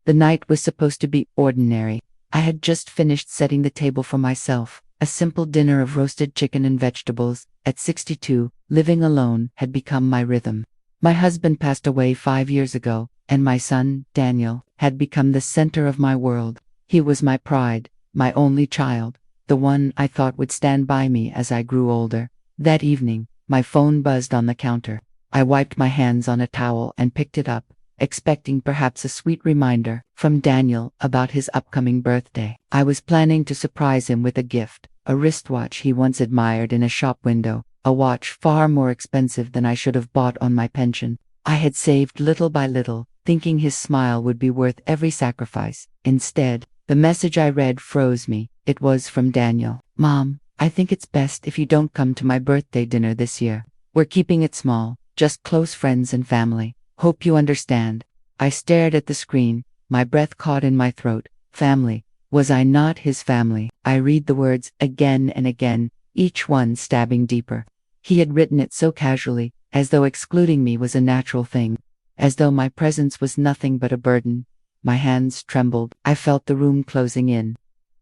The night was supposed to be ordinary. I had just finished setting the table for myself. A simple dinner of roasted chicken and vegetables. At 62, living alone had become my rhythm. My husband passed away 5 years ago, and my son, Daniel, had become the center of my world. He was my pride, my only child, the one I thought would stand by me as I grew older. That evening, my phone buzzed on the counter. I wiped my hands on a towel and picked it up, expecting perhaps a sweet reminder from Daniel about his upcoming birthday. I was planning to surprise him with a gift, a wristwatch he once admired in a shop window, a watch far more expensive than I should have bought on my pension. I had saved little by little, thinking his smile would be worth every sacrifice. Instead, the message I read froze me. It was from Daniel. "Mom, I think it's best if you don't come to my birthday dinner this year. We're keeping it small, just close friends and family. Hope you understand." I stared at the screen, my breath caught in my throat. Family. Was I not his family? I read the words again and again, each one stabbing deeper. He had written it so casually, as though excluding me was a natural thing, as though my presence was nothing but a burden. My hands trembled. I felt the room closing in.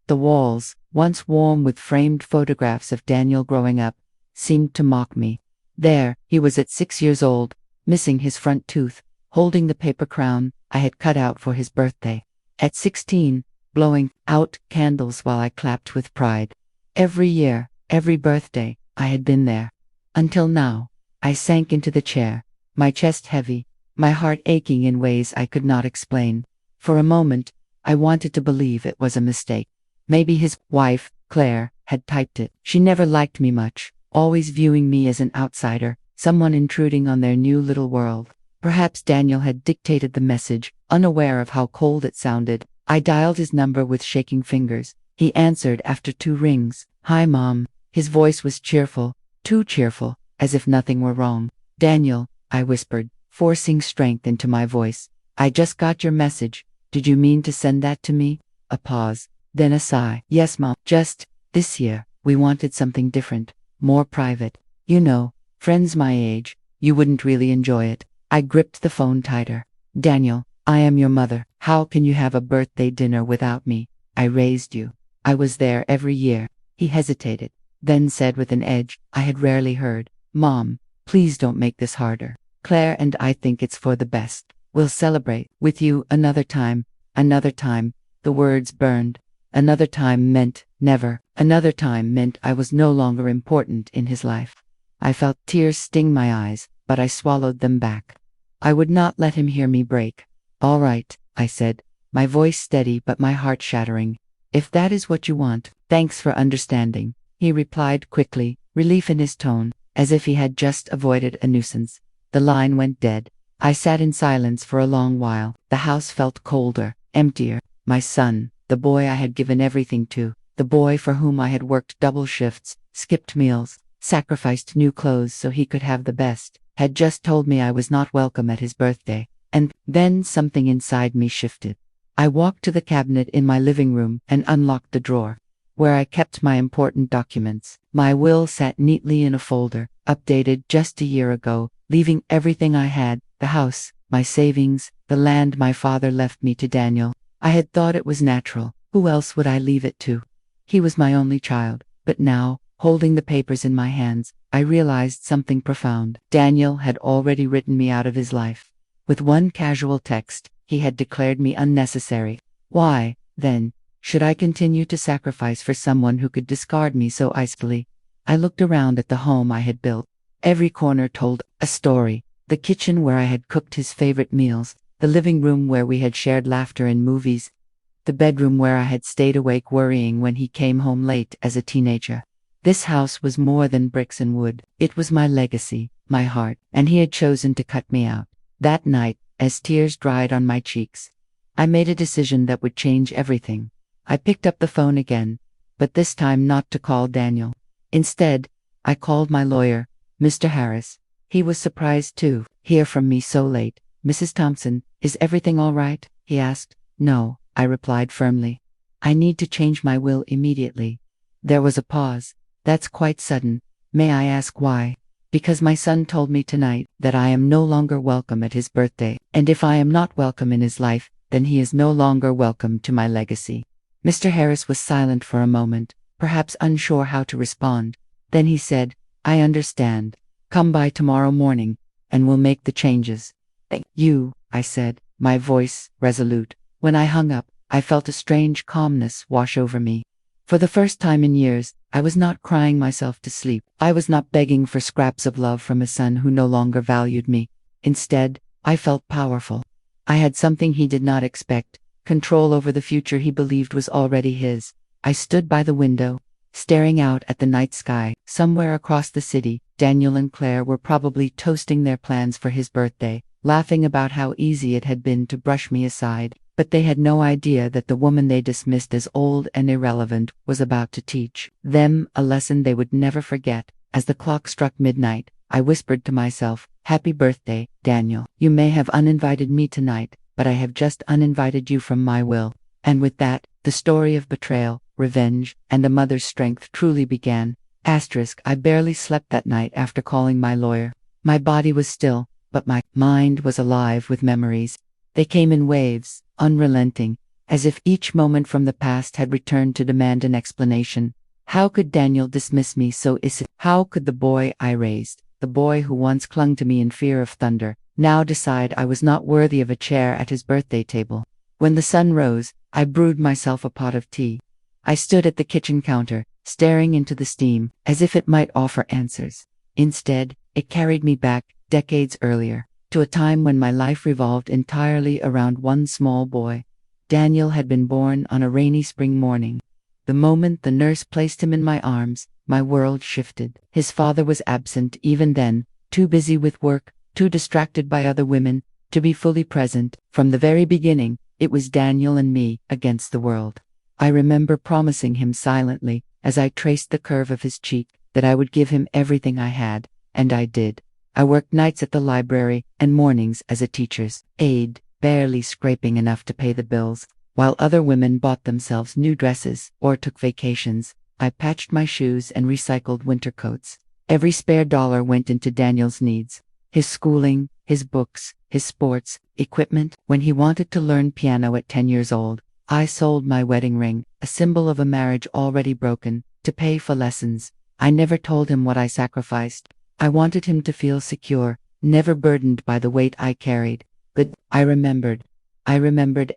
The walls, once warm with framed photographs of Daniel growing up, seemed to mock me. There, he was at 6 years old, missing his front tooth, holding the paper crown I had cut out for his birthday. At 16, blowing out candles while I clapped with pride. Every year, every birthday, I had been there. Until now. I sank into the chair, my chest heavy, my heart aching in ways I could not explain. For a moment, I wanted to believe it was a mistake. Maybe his wife, Claire, had typed it. She never liked me much, always viewing me as an outsider, someone intruding on their new little world. Perhaps Daniel had dictated the message, unaware of how cold it sounded. I dialed his number with shaking fingers. He answered after 2 rings. "Hi, Mom." His voice was cheerful, too cheerful, as if nothing were wrong. "Daniel," I whispered, forcing strength into my voice. "I just got your message. Did you mean to send that to me?" A pause, then a sigh. "Yes, Mom. Just, this year, we wanted something different, more private. You know, friends my age, you wouldn't really enjoy it." I gripped the phone tighter. "Daniel, I am your mother. How can you have a birthday dinner without me? I raised you. I was there every year." He hesitated, then said with an edge I had rarely heard, "Mom, please don't make this harder. Claire and I think it's for the best. We'll celebrate with you another time." Another time. The words burned. Another time meant never. Another time meant I was no longer important in his life. I felt tears sting my eyes, but I swallowed them back. I would not let him hear me break. "All right," I said, my voice steady but my heart shattering. "If that is what you want, thanks for understanding." He replied quickly, relief in his tone, as if he had just avoided a nuisance. The line went dead. I sat in silence for a long while. The house felt colder, emptier. My son, the boy I had given everything to, the boy for whom I had worked double shifts, skipped meals, sacrificed new clothes so he could have the best, had just told me I was not welcome at his birthday. And then something inside me shifted. I walked to the cabinet in my living room and unlocked the drawer where I kept my important documents. My will sat neatly in a folder, updated just a year ago, leaving everything I had, the house, my savings, the land my father left me to Daniel. I had thought it was natural. Who else would I leave it to? He was my only child. But now, holding the papers in my hands, I realized something profound. Daniel had already written me out of his life. With one casual text, he had declared me unnecessary. Why, then, should I continue to sacrifice for someone who could discard me so icily? I looked around at the home I had built. Every corner told a story. The kitchen where I had cooked his favorite meals, the living room where we had shared laughter and movies, the bedroom where I had stayed awake worrying when he came home late as a teenager. This house was more than bricks and wood. It was my legacy, my heart, and he had chosen to cut me out. That night, as tears dried on my cheeks, I made a decision that would change everything. I picked up the phone again, but this time not to call Daniel. Instead, I called my lawyer, Mr. Harris. He was surprised to hear from me so late. "Mrs. Thompson, is everything all right?" he asked. "No," I replied firmly. "I need to change my will immediately." There was a pause. "That's quite sudden. May I ask why?" "Because my son told me tonight that I am no longer welcome at his birthday, and if I am not welcome in his life, then he is no longer welcome to my legacy." Mr. Harris was silent for a moment, perhaps unsure how to respond. Then he said, "I understand. Come by tomorrow morning, and we'll make the changes." "Thank you," I said, my voice resolute. When I hung up, I felt a strange calmness wash over me. For the first time in years, I was not crying myself to sleep. I was not begging for scraps of love from a son who no longer valued me. Instead, I felt powerful. I had something he did not expect, control over the future he believed was already his. I stood by the window, staring out at the night sky. Somewhere across the city, Daniel and Claire were probably toasting their plans for his birthday, laughing about how easy it had been to brush me aside. But they had no idea that the woman they dismissed as old and irrelevant was about to teach them a lesson they would never forget. As the clock struck midnight, I whispered to myself, "Happy birthday, Daniel. You may have uninvited me tonight, but I have just uninvited you from my will." And with that, the story of betrayal, revenge, and a mother's strength truly began. I barely slept that night after calling my lawyer. My body was still, but my mind was alive with memories. They came in waves, unrelenting, as if each moment from the past had returned to demand an explanation. How could Daniel dismiss me so easily? How could the boy I raised, the boy who once clung to me in fear of thunder, now decide I was not worthy of a chair at his birthday table? When the sun rose, I brewed myself a pot of tea. I stood at the kitchen counter, staring into the steam, as if it might offer answers. Instead, it carried me back, decades earlier, to a time when my life revolved entirely around one small boy. Daniel had been born on a rainy spring morning. The moment the nurse placed him in my arms, my world shifted. His father was absent even then, too busy with work, too distracted by other women, to be fully present. From the very beginning, it was Daniel and me against the world. I remember promising him silently, as I traced the curve of his cheek, that I would give him everything I had, and I did. I worked nights at the library and mornings as a teacher's aide, barely scraping enough to pay the bills. While other women bought themselves new dresses or took vacations, I patched my shoes and recycled winter coats. Every spare dollar went into Daniel's needs: his schooling, his books, his sports, equipment. When he wanted to learn piano at 10 years old, I sold my wedding ring, a symbol of a marriage already broken, to pay for lessons. I never told him what I sacrificed. I wanted him to feel secure, never burdened by the weight I carried. But I remembered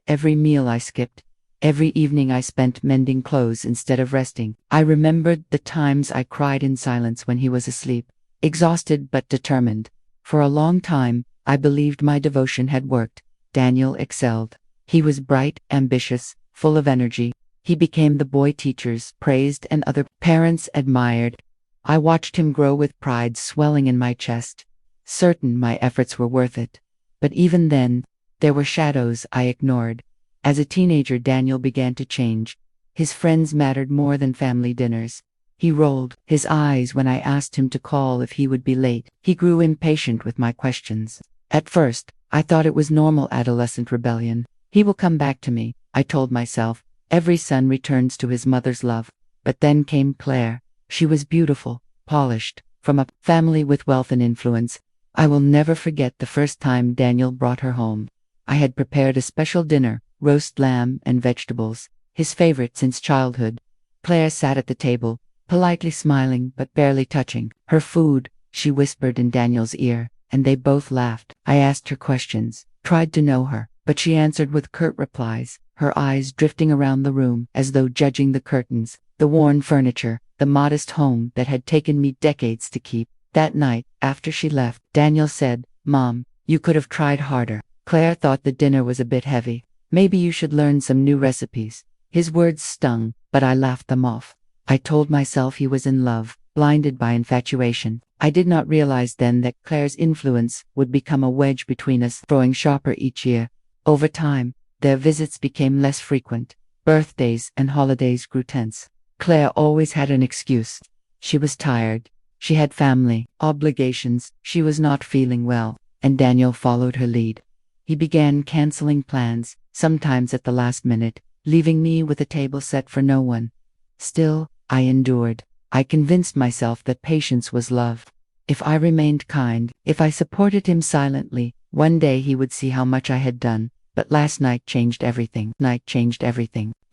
every meal I skipped, every evening I spent mending clothes instead of resting. I remembered the times I cried in silence when he was asleep, exhausted but determined. For a long time, I believed my devotion had worked. Daniel excelled. He was bright, ambitious, full of energy. He became the boy teachers praised and other parents admired. I watched him grow with pride swelling in my chest, certain my efforts were worth it. But even then, there were shadows I ignored. As a teenager, Daniel began to change. His friends mattered more than family dinners. He rolled his eyes when I asked him to call if he would be late. He grew impatient with my questions. At first, I thought it was normal adolescent rebellion. He will come back to me, I told myself. Every son returns to his mother's love. But then came Claire. She was beautiful, polished, from a family with wealth and influence. I will never forget the first time Daniel brought her home. I had prepared a special dinner, roast lamb and vegetables, his favorite since childhood. Claire sat at the table, politely smiling but barely touching her food. She whispered in Daniel's ear, and they both laughed. I asked her questions, tried to know her, but she answered with curt replies, her eyes drifting around the room as though judging the curtains, the worn furniture, the modest home that had taken me decades to keep. That night, after she left, Daniel said, "Mom, you could have tried harder." Claire thought the dinner was a bit heavy. "Maybe you should learn some new recipes." His words stung, but I laughed them off. I told myself he was in love, blinded by infatuation. I did not realize then that Claire's influence would become a wedge between us, growing sharper each year. Over time, their visits became less frequent. Birthdays and holidays grew tense. Claire always had an excuse. She was tired. She had family obligations. She was not feeling well. And Daniel followed her lead. He began canceling plans, sometimes at the last minute, leaving me with a table set for no one. Still, I endured. I convinced myself that patience was love. If I remained kind, if I supported him silently, one day he would see how much I had done. But last night changed everything.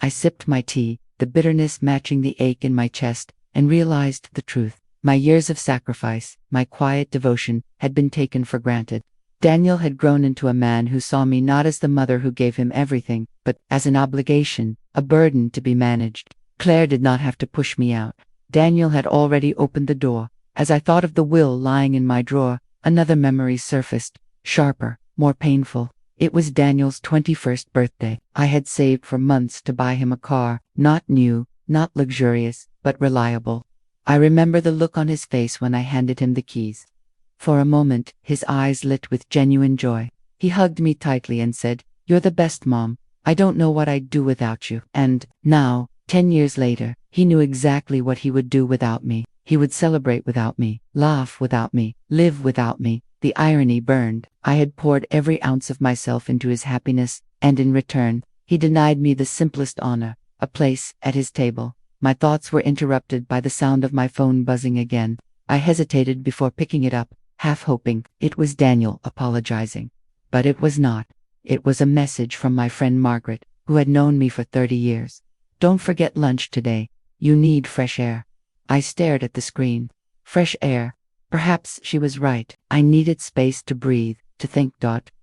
I sipped my tea, the bitterness matching the ache in my chest, and realized the truth. My years of sacrifice, my quiet devotion, had been taken for granted. Daniel had grown into a man who saw me not as the mother who gave him everything, but as an obligation, a burden to be managed. Claire did not have to push me out. Daniel had already opened the door. As I thought of the will lying in my drawer, another memory surfaced, sharper, more painful. It was Daniel's 21st birthday. I had saved for months to buy him a car, not new, not luxurious, but reliable. I remember the look on his face when I handed him the keys. For a moment, his eyes lit with genuine joy. He hugged me tightly and said, "You're the best, Mom. I don't know what I'd do without you." And now, 10 years later, he knew exactly what he would do without me. He would celebrate without me, laugh without me, live without me. The irony burned. I had poured every ounce of myself into his happiness, and in return, he denied me the simplest honor, a place at his table. My thoughts were interrupted by the sound of my phone buzzing again. I hesitated before picking it up, half hoping it was Daniel apologizing. But it was not. It was a message from my friend Margaret, who had known me for 30 years. "Don't forget lunch today. You need fresh air." I stared at the screen. Fresh air. Perhaps she was right. I needed space to breathe, to think.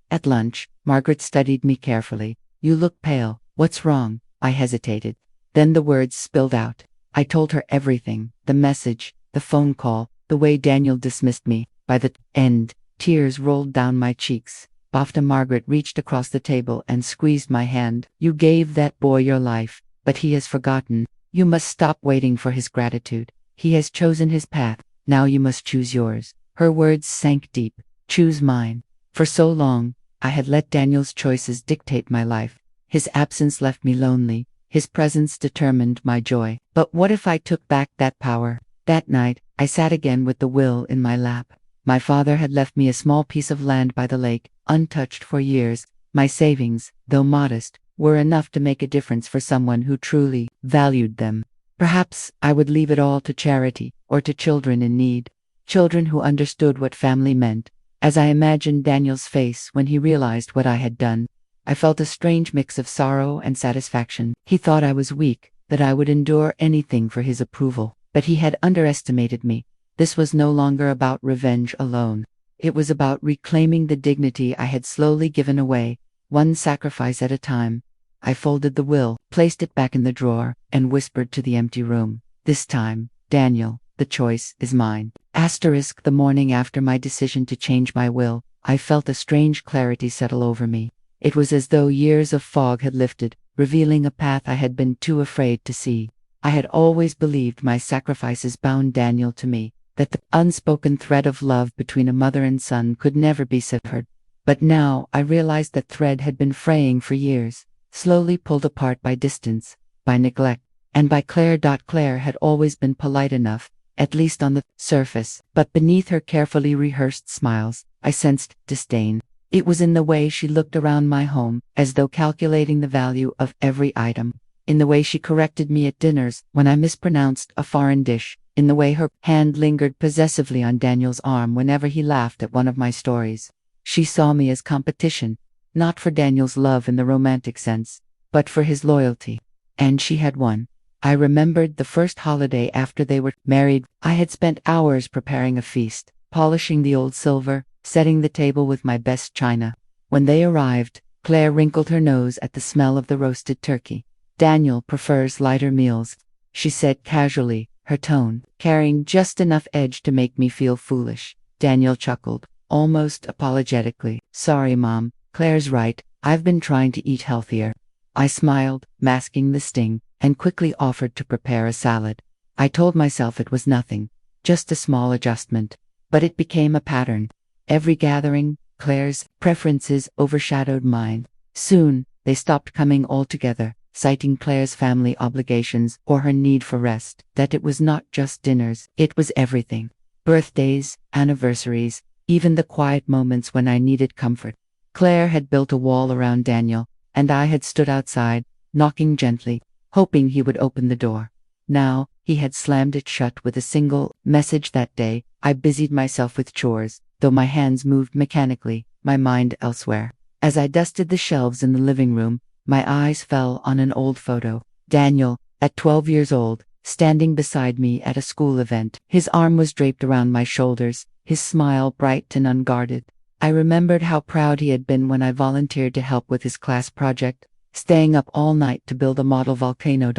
At lunch, Margaret studied me carefully. "You look pale. What's wrong?" I hesitated. Then the words spilled out. I told her everything, the message, the phone call, the way Daniel dismissed me. By the end, tears rolled down my cheeks. After Margaret reached across the table and squeezed my hand. "You gave that boy your life, but he has forgotten. You must stop waiting for his gratitude. He has chosen his path. Now you must choose yours." Her words sank deep. Choose mine. For so long, I had let Daniel's choices dictate my life. His absence left me lonely. His presence determined my joy. But what if I took back that power? That night, I sat again with the will in my lap. My father had left me a small piece of land by the lake, untouched for years. My savings, though modest, were enough to make a difference for someone who truly valued them. Perhaps I would leave it all to charity, or to children in need. Children who understood what family meant. As I imagined Daniel's face when he realized what I had done, I felt a strange mix of sorrow and satisfaction. He thought I was weak, that I would endure anything for his approval. But he had underestimated me. This was no longer about revenge alone. It was about reclaiming the dignity I had slowly given away, one sacrifice at a time. I folded the will, placed it back in the drawer, and whispered to the empty room. "This time, Daniel, the choice is mine." The morning after my decision to change my will, I felt a strange clarity settle over me. It was as though years of fog had lifted, revealing a path I had been too afraid to see. I had always believed my sacrifices bound Daniel to me, that the unspoken thread of love between a mother and son could never be severed. But now I realized that thread had been fraying for years, slowly pulled apart by distance, by neglect, and by Claire. Claire had always been polite enough, at least on the surface, but beneath her carefully rehearsed smiles, I sensed disdain. It was in the way she looked around my home, as though calculating the value of every item. In the way she corrected me at dinners when I mispronounced a foreign dish. In the way her hand lingered possessively on Daniel's arm whenever he laughed at one of my stories. She saw me as competition, not for Daniel's love in the romantic sense, but for his loyalty. And she had won. I remembered the first holiday after they were married. I had spent hours preparing a feast, polishing the old silver, setting the table with my best china. When they arrived, Claire wrinkled her nose at the smell of the roasted turkey. "Daniel prefers lighter meals," she said casually, her tone carrying just enough edge to make me feel foolish. Daniel chuckled, almost apologetically. "Sorry, Mom. Claire's right. I've been trying to eat healthier." I smiled, masking the sting, and quickly offered to prepare a salad. I told myself it was nothing, just a small adjustment. But it became a pattern. Every gathering, Claire's preferences overshadowed mine. Soon, they stopped coming altogether, citing Claire's family obligations or her need for rest. That it was not just dinners, it was everything. Birthdays, anniversaries, even the quiet moments when I needed comfort. Claire had built a wall around Daniel, and I had stood outside, knocking gently, hoping he would open the door. Now, he had slammed it shut with a single message. That day, I busied myself with chores, though my hands moved mechanically, my mind elsewhere. As I dusted the shelves in the living room, my eyes fell on an old photo. Daniel, at 12 years old, standing beside me at a school event. His arm was draped around my shoulders, his smile bright and unguarded. I remembered how proud he had been when I volunteered to help with his class project, staying up all night to build a model volcano.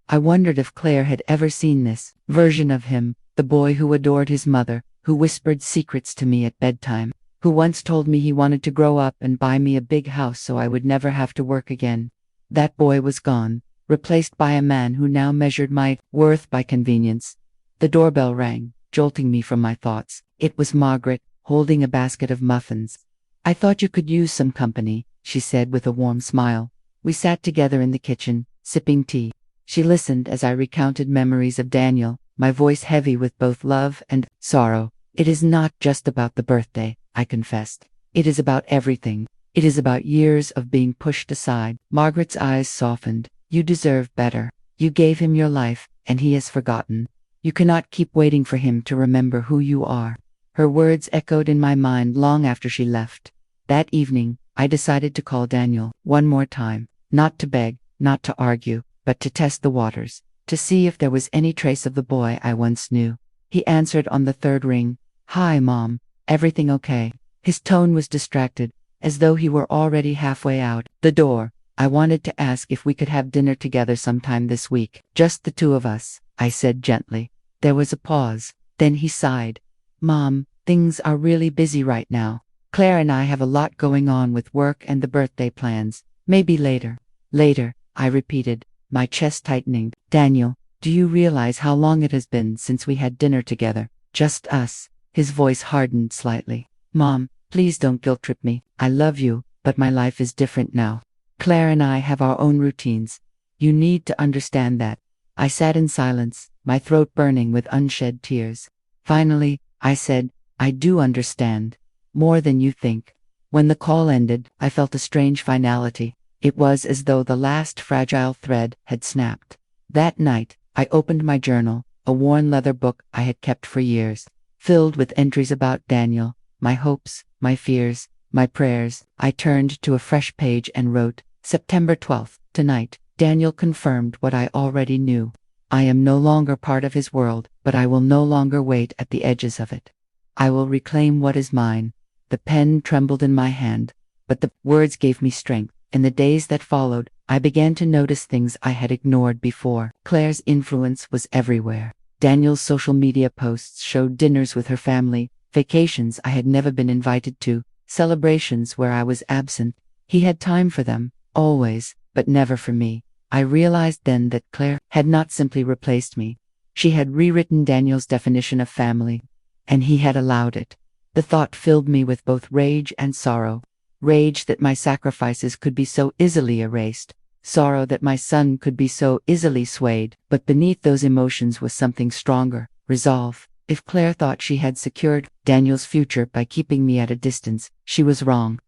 I wondered if Claire had ever seen this version of him, the boy who adored his mother, who whispered secrets to me at bedtime, who once told me he wanted to grow up and buy me a big house so I would never have to work again. That boy was gone, replaced by a man who now measured my worth by convenience. The doorbell rang, jolting me from my thoughts. It was Margaret, holding a basket of muffins. "I thought you could use some company," she said with a warm smile. We sat together in the kitchen, sipping tea. She listened as I recounted memories of Daniel, my voice heavy with both love and sorrow. "It is not just about the birthday," I confessed. "It is about everything. It is about years of being pushed aside." Margaret's eyes softened. "You deserve better. You gave him your life, and he has forgotten. You cannot keep waiting for him to remember who you are." Her words echoed in my mind long after she left. That evening, I decided to call Daniel one more time, not to beg, not to argue, but to test the waters, to see if there was any trace of the boy I once knew. He answered on the third ring. "Hi, Mom. Everything okay?" His tone was distracted, as though he were already halfway out the door. "I wanted to ask if we could have dinner together sometime this week. Just the two of us," I said gently. There was a pause. Then he sighed. "Mom, things are really busy right now. Claire and I have a lot going on with work and the birthday plans. Maybe later." "Later," I repeated, my chest tightening. "Daniel, do you realize how long it has been since we had dinner together? Just us." His voice hardened slightly. "Mom, please don't guilt-trip me. I love you, but my life is different now. Claire and I have our own routines. You need to understand that." I sat in silence, my throat burning with unshed tears. Finally, I said, "I do understand. More than you think." When the call ended, I felt a strange finality. It was as though the last fragile thread had snapped. That night, I opened my journal, a worn leather book I had kept for years, filled with entries about Daniel, my hopes, my fears, my prayers. I turned to a fresh page and wrote, "September 12th, tonight, Daniel confirmed what I already knew. I am no longer part of his world, but I will no longer wait at the edges of it. I will reclaim what is mine." The pen trembled in my hand, but the words gave me strength. In the days that followed, I began to notice things I had ignored before. Claire's influence was everywhere. Daniel's social media posts showed dinners with her family, vacations I had never been invited to, celebrations where I was absent. He had time for them, always, but never for me. I realized then that Claire had not simply replaced me. She had rewritten Daniel's definition of family, and he had allowed it. The thought filled me with both rage and sorrow. Rage that my sacrifices could be so easily erased, sorrow that my son could be so easily swayed. But beneath those emotions was something stronger, resolve. If Claire thought she had secured Daniel's future by keeping me at a distance, she was wrong.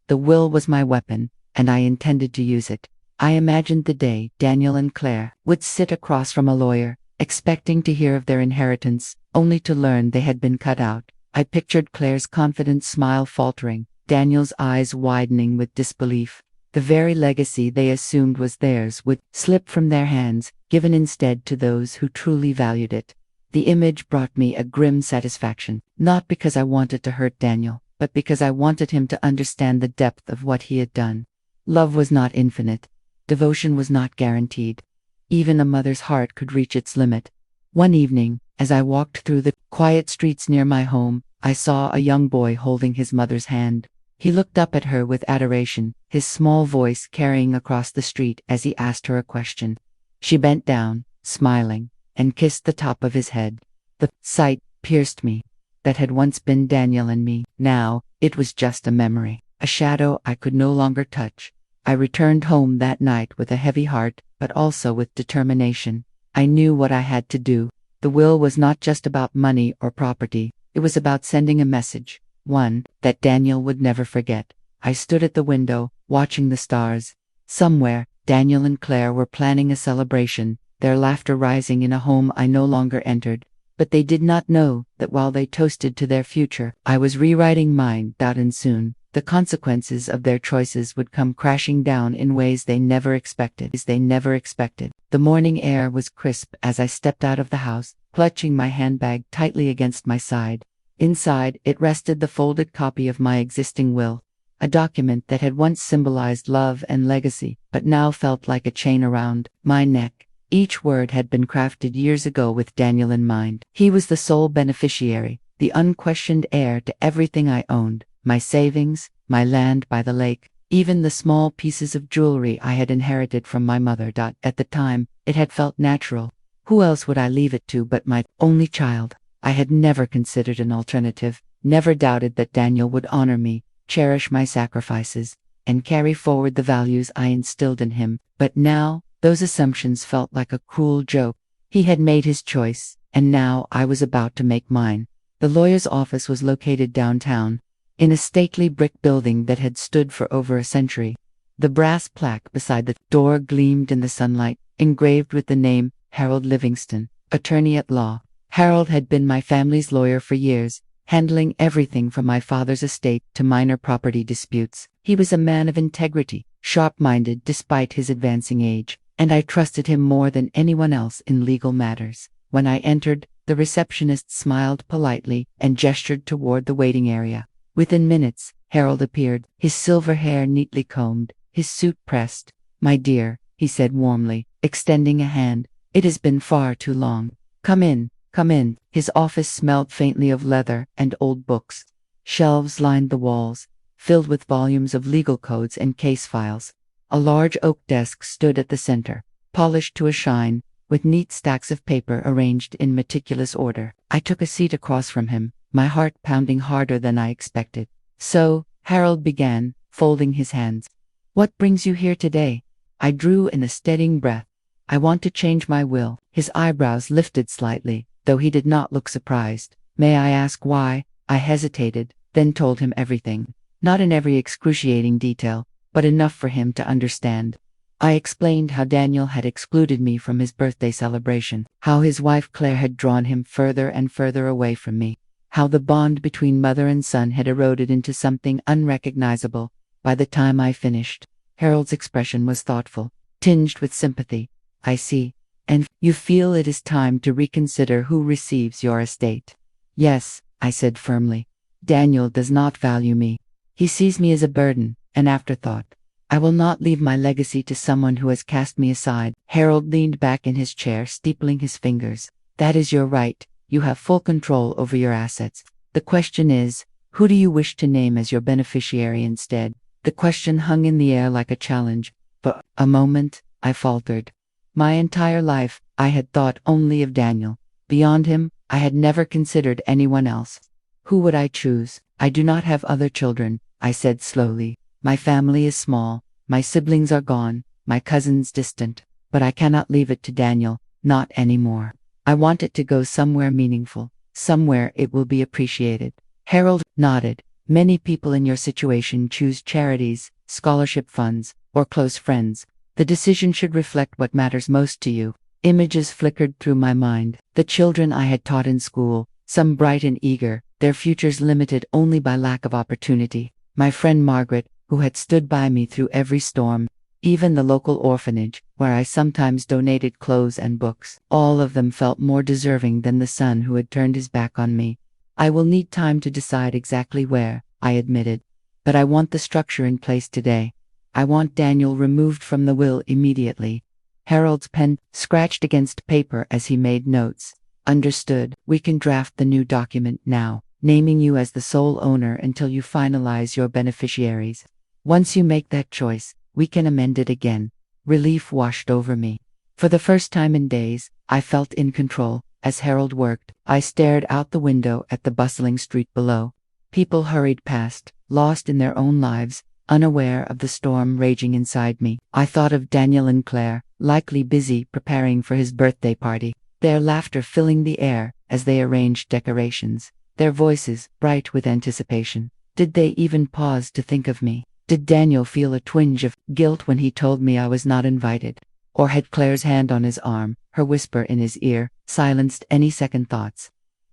The will was my weapon, and I intended to use it. I imagined the day Daniel and Claire would sit across from a lawyer, expecting to hear of their inheritance, only to learn they had been cut out. I pictured Claire's confident smile faltering, Daniel's eyes widening with disbelief. The very legacy they assumed was theirs would slip from their hands, given instead to those who truly valued it. The image brought me a grim satisfaction, not because I wanted to hurt Daniel, but because I wanted him to understand the depth of what he had done. Love was not infinite. Devotion was not guaranteed. Even a mother's heart could reach its limit. One evening, as I walked through the quiet streets near my home, I saw a young boy holding his mother's hand. He looked up at her with adoration, his small voice carrying across the street as he asked her a question. She bent down, smiling, and kissed the top of his head. The sight pierced me. That had once been Daniel and me. Now, it was just a memory, a shadow I could no longer touch. I returned home that night with a heavy heart, but also with determination. I knew what I had to do. The will was not just about money or property. It was about sending a message, one that Daniel would never forget. I stood at the window, watching the stars. Somewhere, Daniel and Claire were planning a celebration, their laughter rising in a home I no longer entered. But they did not know that while they toasted to their future, I was rewriting mine. And soon, The consequences of their choices would come crashing down in ways they never expected. The morning air was crisp as I stepped out of the house, clutching my handbag tightly against my side. Inside, it rested the folded copy of my existing will, a document that had once symbolized love and legacy, but now felt like a chain around my neck. Each word had been crafted years ago with Daniel in mind. He was the sole beneficiary, the unquestioned heir to everything I owned, my savings, my land by the lake, even the small pieces of jewelry I had inherited from my mother. At the time, it had felt natural. Who else would I leave it to but my only child? I had never considered an alternative, never doubted that Daniel would honor me, cherish my sacrifices, and carry forward the values I instilled in him. But now, those assumptions felt like a cruel joke. He had made his choice, and now I was about to make mine. The lawyer's office was located downtown, in a stately brick building that had stood for over a century. The brass plaque beside the door gleamed in the sunlight, engraved with the name Harold Livingston, attorney at law. Harold had been my family's lawyer for years, handling everything from my father's estate to minor property disputes. He was a man of integrity, sharp-minded despite his advancing age, and I trusted him more than anyone else in legal matters. When I entered, the receptionist smiled politely and gestured toward the waiting area. Within minutes, Harold appeared, his silver hair neatly combed, his suit pressed. "My dear," he said warmly, extending a hand, "it has been far too long. Come in, come in." His office smelled faintly of leather and old books. Shelves lined the walls, filled with volumes of legal codes and case files. A large oak desk stood at the center, polished to a shine, with neat stacks of paper arranged in meticulous order. I took a seat across from him, my heart pounding harder than I expected. "So," Harold began, folding his hands, "what brings you here today?" I drew in a steadying breath. "I want to change my will." His eyebrows lifted slightly, though he did not look surprised. "May I ask why?" I hesitated, then told him everything. Not in every excruciating detail, but enough for him to understand. I explained how Daniel had excluded me from his birthday celebration, how his wife Claire had drawn him further and further away from me, how the bond between mother and son had eroded into something unrecognizable. By the time I finished, Harold's expression was thoughtful, tinged with sympathy. "I see. And you feel it is time to reconsider who receives your estate?" "Yes," I said firmly. "Daniel does not value me. He sees me as a burden, an afterthought. I will not leave my legacy to someone who has cast me aside." Harold leaned back in his chair, steepling his fingers. "That is your right. You have full control over your assets. The question is, who do you wish to name as your beneficiary instead?" The question hung in the air like a challenge. For a moment, I faltered. My entire life, I had thought only of Daniel. Beyond him, I had never considered anyone else. "Who would I choose? I do not have other children," I said slowly. "My family is small, my siblings are gone, my cousins distant, but I cannot leave it to Daniel, not anymore. I want it to go somewhere meaningful, somewhere it will be appreciated." Harold nodded. "Many people in your situation choose charities, scholarship funds, or close friends. The decision should reflect what matters most to you." Images flickered through my mind. The children I had taught in school, some bright and eager, their futures limited only by lack of opportunity. My friend Margaret, who had stood by me through every storm, even the local orphanage, where I sometimes donated clothes and books. All of them felt more deserving than the son who had turned his back on me. "I will need time to decide exactly where," I admitted. "But I want the structure in place today. I want Daniel removed from the will immediately." Harold's pen scratched against paper as he made notes. "Understood. We can draft the new document now, naming you as the sole owner until you finalize your beneficiaries. Once you make that choice, we can amend it again." Relief washed over me. For the first time in days, I felt in control. As Harold worked, I stared out the window at the bustling street below. People hurried past, lost in their own lives, unaware of the storm raging inside me. I thought of Daniel and Claire, likely busy preparing for his birthday party, their laughter filling the air as they arranged decorations, their voices bright with anticipation. Did they even pause to think of me? Did Daniel feel a twinge of guilt when he told me I was not invited? Or had Claire's hand on his arm, her whisper in his ear, silenced any second thoughts?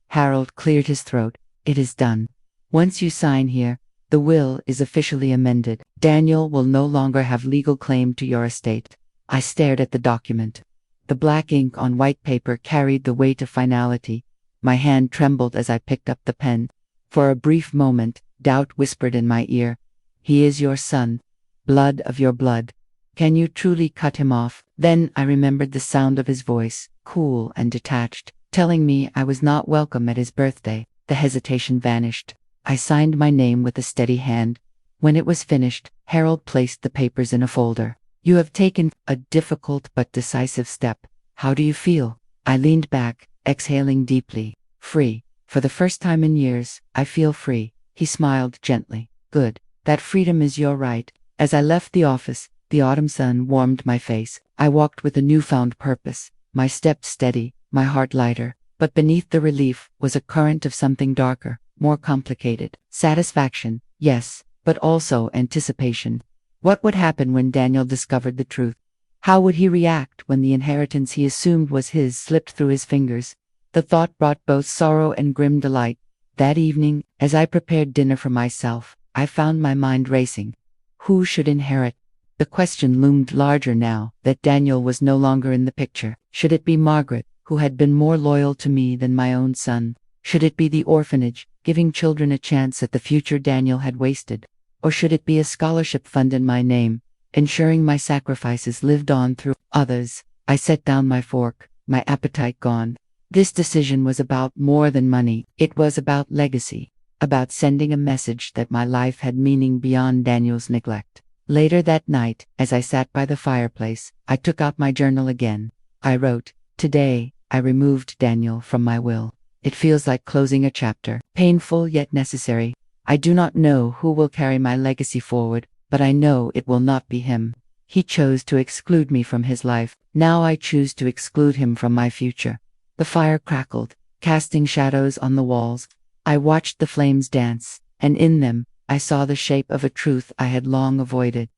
Harold cleared his throat. "It is done. Once you sign here, The will is officially amended. Daniel will no longer have legal claim to your estate. I stared at the document. The black ink on white paper carried the weight of finality. My hand trembled as I picked up the pen. For a brief moment, doubt whispered in my ear. He is your son, blood of your blood. Can you truly cut him off? Then I remembered the sound of his voice, cool and detached, telling me I was not welcome at his birthday. The hesitation vanished. I signed my name with a steady hand. When it was finished, Harold placed the papers in a folder. You have taken a difficult but decisive step. How do you feel? I leaned back, exhaling deeply. Free. For the first time in years, I feel free. He smiled gently. Good. That freedom is your right. As I left the office, the autumn sun warmed my face. I walked with a newfound purpose, my steps steady, my heart lighter. But beneath the relief was a current of something darker, more complicated. Satisfaction, yes, but also anticipation. What would happen when Daniel discovered the truth? How would he react when the inheritance he assumed was his slipped through his fingers? The thought brought both sorrow and grim delight. That evening, as I prepared dinner for myself, I found my mind racing. Who should inherit? The question loomed larger now that Daniel was no longer in the picture. Should it be Margaret, who had been more loyal to me than my own son? Should it be the orphanage, giving children a chance at the future Daniel had wasted? Or should it be a scholarship fund in my name, ensuring my sacrifices lived on through others? I set down my fork, my appetite gone. This decision was about more than money. It was about legacy, about sending a message that my life had meaning beyond Daniel's neglect. Later that night, as I sat by the fireplace, I took out my journal again. I wrote, "Today, I removed Daniel from my will. It feels like closing a chapter, painful yet necessary. I do not know who will carry my legacy forward, but I know it will not be him. He chose to exclude me from his life. Now I choose to exclude him from my future." The fire crackled, casting shadows on the walls. I watched the flames dance, and in them, I saw the shape of a truth I had long avoided.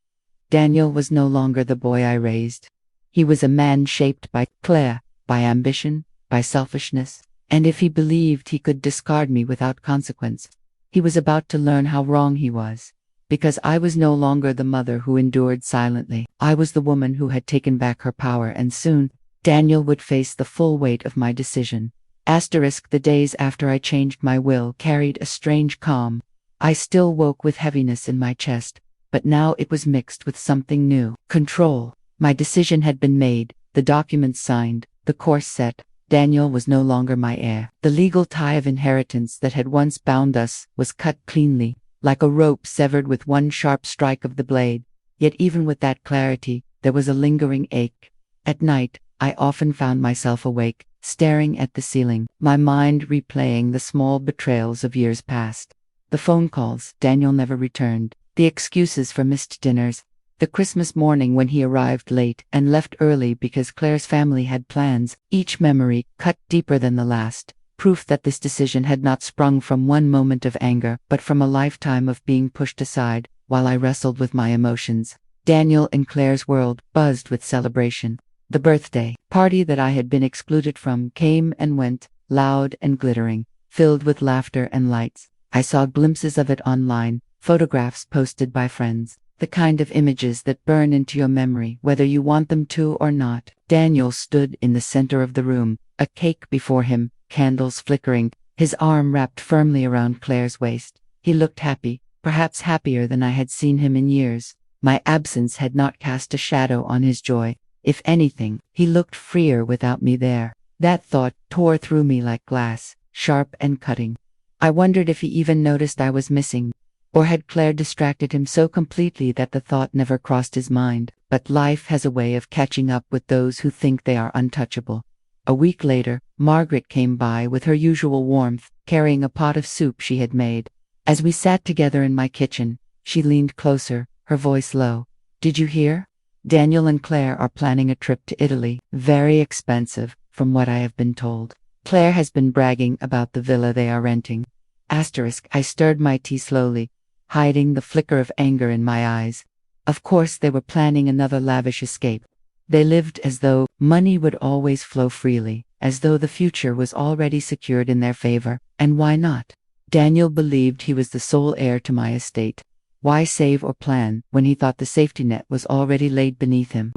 Daniel was no longer the boy I raised. He was a man shaped by Claire, by ambition, by selfishness, and if he believed he could discard me without consequence, he was about to learn how wrong he was. Because I was no longer the mother who endured silently. I was the woman who had taken back her power, and soon, Daniel would face the full weight of my decision. The days after I changed my will carried a strange calm. I still woke with heaviness in my chest, but now it was mixed with something new. Control. My decision had been made, the documents signed, the course set. Daniel was no longer my heir. The legal tie of inheritance that had once bound us was cut cleanly, like a rope severed with one sharp strike of the blade. Yet even with that clarity, there was a lingering ache. At night, I often found myself awake, staring at the ceiling, my mind replaying the small betrayals of years past. The phone calls, Daniel never returned. The excuses for missed dinners. The Christmas morning when he arrived late and left early because Claire's family had plans. Each memory cut deeper than the last. Proof that this decision had not sprung from one moment of anger, but from a lifetime of being pushed aside, while I wrestled with my emotions. Daniel in Claire's world buzzed with celebration. The birthday party that I had been excluded from came and went, loud and glittering, filled with laughter and lights. I saw glimpses of it online, photographs posted by friends, the kind of images that burn into your memory whether you want them to or not. Daniel stood in the center of the room, a cake before him, candles flickering, his arm wrapped firmly around Claire's waist. He looked happy, perhaps happier than I had seen him in years. My absence had not cast a shadow on his joy. If anything, he looked freer without me there. That thought tore through me like glass, sharp and cutting. I wondered if he even noticed I was missing, or had Claire distracted him so completely that the thought never crossed his mind. But life has a way of catching up with those who think they are untouchable. A week later, Margaret came by with her usual warmth, carrying a pot of soup she had made. As we sat together in my kitchen, she leaned closer, her voice low. "Did you hear? Daniel and Claire are planning a trip to Italy. Very expensive, from what I have been told. Claire has been bragging about the villa they are renting." I stirred my tea slowly, hiding the flicker of anger in my eyes. Of course they were planning another lavish escape. They lived as though money would always flow freely, as though the future was already secured in their favor. And why not? Daniel believed he was the sole heir to my estate. Why save or plan when he thought the safety net was already laid beneath him?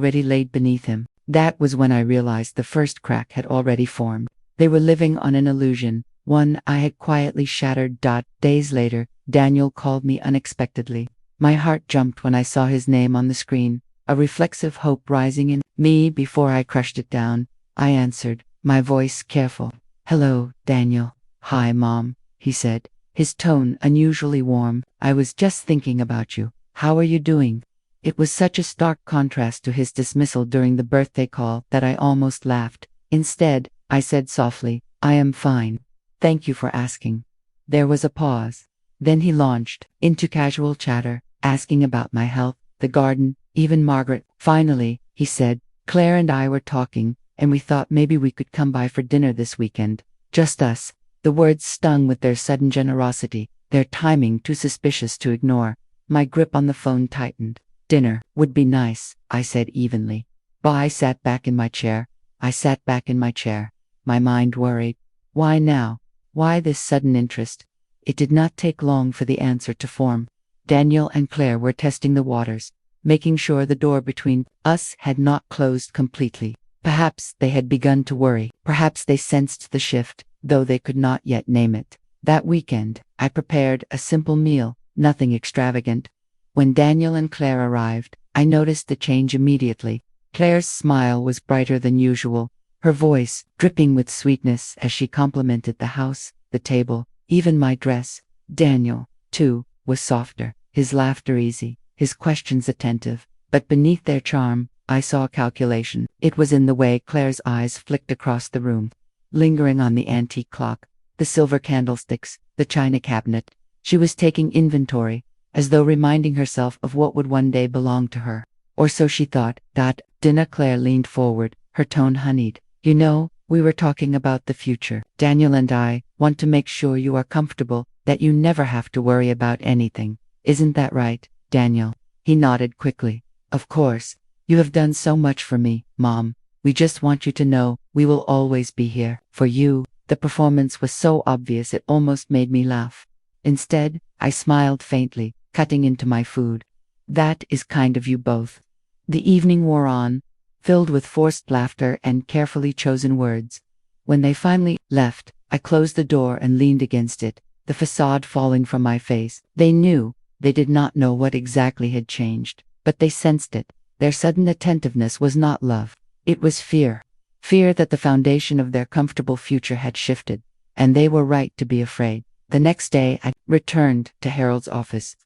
That was when I realized the first crack had already formed. They were living on an illusion, one I had quietly shattered. Days later, Daniel called me unexpectedly. My heart jumped when I saw his name on the screen, a reflexive hope rising in me. Before I crushed it down, I answered, my voice careful. "Hello, Daniel." "Hi, Mom," he said, his tone unusually warm. "I was just thinking about you. How are you doing?" It was such a stark contrast to his dismissal during the birthday call that I almost laughed. Instead, I said softly, "I am fine. Thank you for asking." There was a pause. Then he launched into casual chatter, asking about my health, the garden, even Margaret. Finally, he said, "Claire and I were talking, and we thought maybe we could come by for dinner this weekend. Just us." The words stung with their sudden generosity, their timing too suspicious to ignore. My grip on the phone tightened. "Dinner would be nice," I said evenly. I sat back in my chair. My mind worried. Why now? Why this sudden interest? It did not take long for the answer to form. Daniel and Claire were testing the waters, making sure the door between us had not closed completely. Perhaps they had begun to worry. Perhaps they sensed the shift, though they could not yet name it. That weekend, I prepared a simple meal, nothing extravagant. When Daniel and Claire arrived, I noticed the change immediately. Claire's smile was brighter than usual, her voice dripping with sweetness as she complimented the house, the table, even my dress. Daniel, too, was softer, his laughter easy, his questions attentive. But beneath their charm, I saw calculation. It was in the way Claire's eyes flicked across the room, lingering on the antique clock, the silver candlesticks, the china cabinet. She was taking inventory, as though reminding herself of what would one day belong to her. Or so she thought. Dinner. Claire leaned forward, her tone honeyed. "You know, we were talking about the future. Daniel and I want to make sure you are comfortable, that you never have to worry about anything. Isn't that right, Daniel?" He nodded quickly. "Of course. You have done so much for me, Mom. We just want you to know we will always be here for you." The performance was so obvious it almost made me laugh. Instead, I smiled faintly, cutting into my food. "That is kind of you both." The evening wore on, filled with forced laughter and carefully chosen words. When they finally left, I closed the door and leaned against it, the facade falling from my face. They knew, they did not know what exactly had changed, but they sensed it. Their sudden attentiveness was not love. It was fear. Fear that the foundation of their comfortable future had shifted, and they were right to be afraid. The next day, I returned to Harold's office.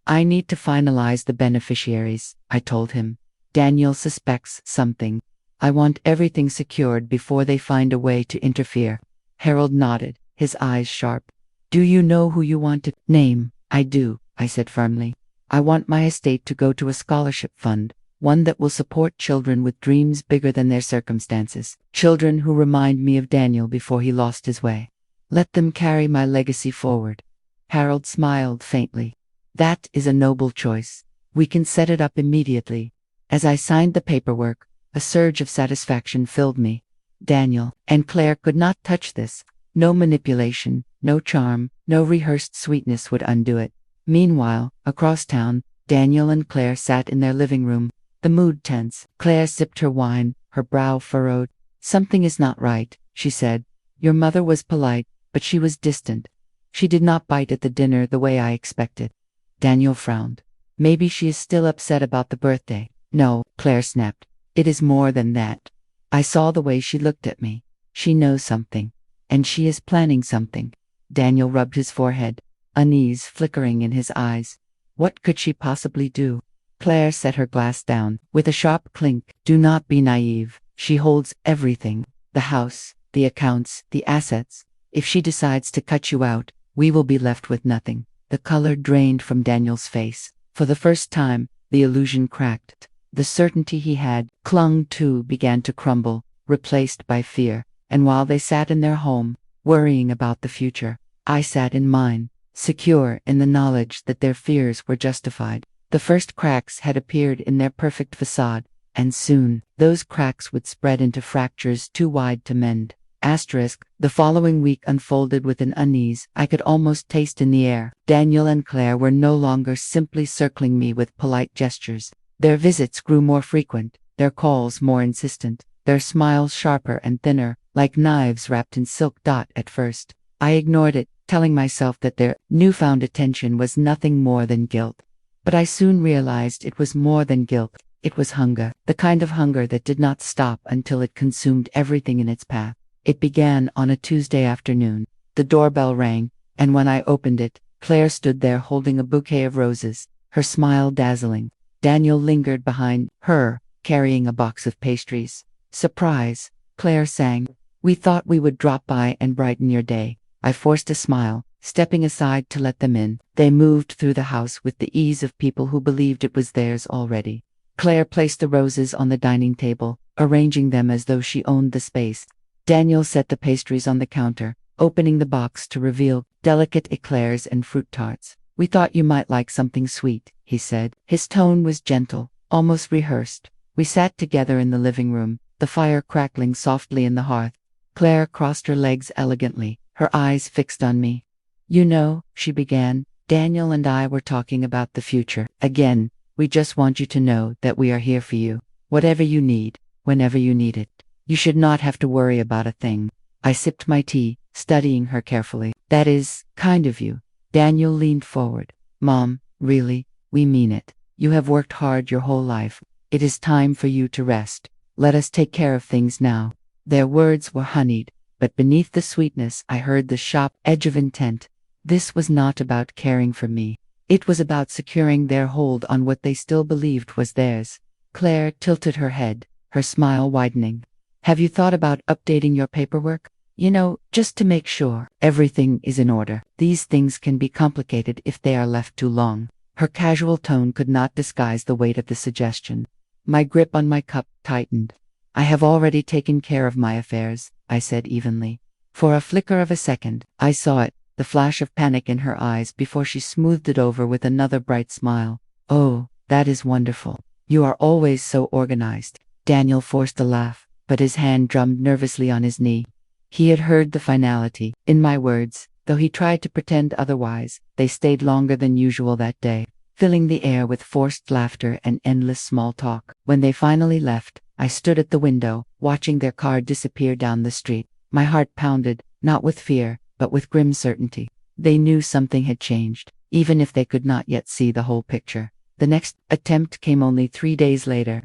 "I need to finalize the beneficiaries," I told him. "Daniel suspects something. I want everything secured before they find a way to interfere." Harold nodded, his eyes sharp. "Do you know who you want to name?" "I do," I said firmly. "I want my estate to go to a scholarship fund, one that will support children with dreams bigger than their circumstances, children who remind me of Daniel before he lost his way. Let them carry my legacy forward." Harold smiled faintly. "That is a noble choice. We can set it up immediately." As I signed the paperwork, a surge of satisfaction filled me. Daniel and Claire could not touch this. No manipulation, no charm, no rehearsed sweetness would undo it. Meanwhile, across town, Daniel and Claire sat in their living room, the mood tense. Claire sipped her wine, her brow furrowed. "Something is not right," she said. "Your mother was polite, but she was distant. She did not bite at the dinner the way I expected." Daniel frowned. "Maybe she is still upset about the birthday." "No," Claire snapped. "It is more than that. I saw the way she looked at me. She knows something. And she is planning something." Daniel rubbed his forehead, unease flickering in his eyes. What could she possibly do? Claire set her glass down, with a sharp clink. "Do not be naive. She holds everything. The house, the accounts, the assets. If she decides to cut you out, we will be left with nothing." The color drained from Daniel's face. For the first time, the illusion cracked. The certainty he had clung to began to crumble, replaced by fear. And while they sat in their home, worrying about the future, I sat in mine, secure in the knowledge that their fears were justified. The first cracks had appeared in their perfect facade, and soon, those cracks would spread into fractures too wide to mend. The following week unfolded with an unease I could almost taste in the air. Daniel and Claire were no longer simply circling me with polite gestures. Their visits grew more frequent, their calls more insistent, their smiles sharper and thinner, like knives wrapped in silk. At first, I ignored it, telling myself that their newfound attention was nothing more than guilt. But I soon realized it was more than guilt. It was hunger, the kind of hunger that did not stop until it consumed everything in its path. It began on a Tuesday afternoon. The doorbell rang, and when I opened it, Claire stood there holding a bouquet of roses, her smile dazzling. Daniel lingered behind her, carrying a box of pastries. "Surprise," Claire sang. "We thought we would drop by and brighten your day." I forced a smile, stepping aside to let them in. They moved through the house with the ease of people who believed it was theirs already. Claire placed the roses on the dining table, arranging them as though she owned the space. Daniel set the pastries on the counter, opening the box to reveal delicate eclairs and fruit tarts. "We thought you might like something sweet," he said. His tone was gentle, almost rehearsed. We sat together in the living room, the fire crackling softly in the hearth. Claire crossed her legs elegantly, her eyes fixed on me. "You know," she began, "Daniel and I were talking about the future. Again, we just want you to know that we are here for you. Whatever you need, whenever you need it. You should not have to worry about a thing." I sipped my tea, studying her carefully. "That is kind of you." Daniel leaned forward. "Mom, really, we mean it. You have worked hard your whole life. It is time for you to rest. Let us take care of things now." Their words were honeyed, but beneath the sweetness I heard the sharp edge of intent. This was not about caring for me. It was about securing their hold on what they still believed was theirs. Claire tilted her head, her smile widening. "Have you thought about updating your paperwork? You know, just to make sure everything is in order. These things can be complicated if they are left too long." Her casual tone could not disguise the weight of the suggestion. My grip on my cup tightened. "I have already taken care of my affairs," I said evenly. For a flicker of a second, I saw it, the flash of panic in her eyes before she smoothed it over with another bright smile. "Oh, that is wonderful. You are always so organized." Daniel forced a laugh, but his hand drummed nervously on his knee. He had heard the finality in my words, though he tried to pretend otherwise. They stayed longer than usual that day, filling the air with forced laughter and endless small talk. When they finally left, I stood at the window, watching their car disappear down the street. My heart pounded, not with fear, but with grim certainty. They knew something had changed, even if they could not yet see the whole picture. The next attempt came only 3 days later.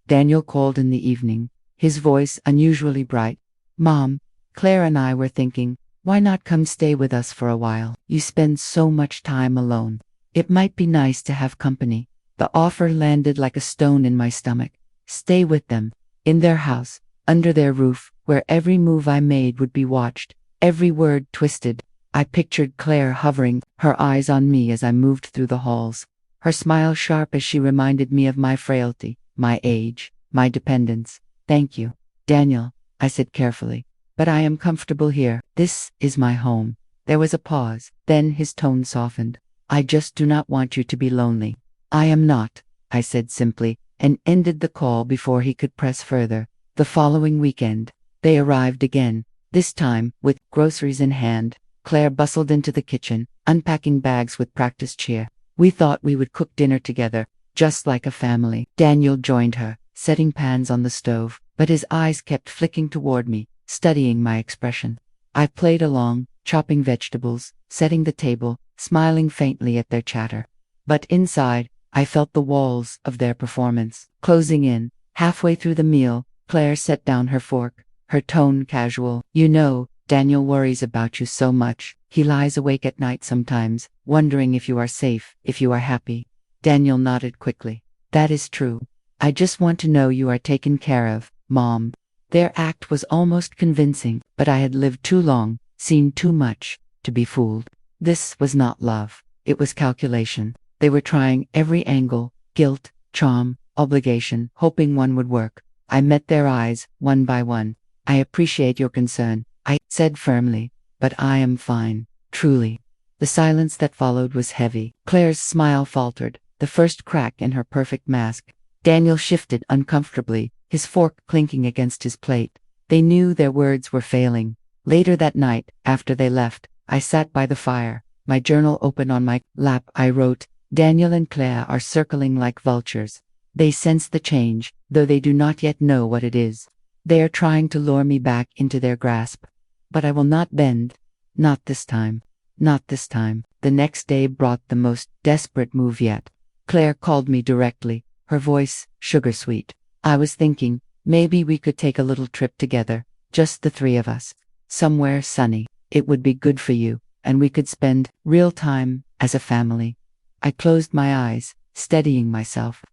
Daniel called in the evening, his voice unusually bright. "Mom, Claire and I were thinking, why not come stay with us for a while? You spend so much time alone. It might be nice to have company." The offer landed like a stone in my stomach. Stay with them, in their house, under their roof, where every move I made would be watched, every word twisted. I pictured Claire hovering, her eyes on me as I moved through the halls, her smile sharp as she reminded me of my frailty, my age, my dependence. "Thank you, Daniel," I said carefully, "but I am comfortable here. This is my home." There was a pause, then his tone softened. "I just do not want you to be lonely." "I am not," I said simply, and ended the call before he could press further. The following weekend, they arrived again, this time with groceries in hand. Claire bustled into the kitchen, unpacking bags with practiced cheer. We thought we would cook dinner together, just like a family. Daniel joined her, setting pans on the stove, but his eyes kept flicking toward me, studying my expression. I played along, chopping vegetables, setting the table, smiling faintly at their chatter. But inside, I felt the walls of their performance closing in. Halfway through the meal, Claire set down her fork, her tone casual. "You know, Daniel worries about you so much. He lies awake at night sometimes, wondering if you are safe, if you are happy." Daniel nodded quickly. "That is true. I just want to know you are taken care of, Mom." Their act was almost convincing, but I had lived too long, seen too much, to be fooled. This was not love. It was calculation. They were trying every angle, guilt, charm, obligation, hoping one would work. I met their eyes, one by one. "I appreciate your concern," I said firmly, "but I am fine, truly." The silence that followed was heavy. Claire's smile faltered, the first crack in her perfect mask. Daniel shifted uncomfortably, his fork clinking against his plate. They knew their words were failing. Later that night, after they left, I sat by the fire, my journal open on my lap. I wrote, Daniel and Claire are circling like vultures. They sense the change, though they do not yet know what it is. They are trying to lure me back into their grasp. But I will not bend. Not this time. Not this time. The next day brought the most desperate move yet. Claire called me directly, her voice sugar-sweet. I was thinking, maybe we could take a little trip together, just the three of us. Somewhere sunny. It would be good for you, and we could spend real time as a family. I closed my eyes, steadying myself.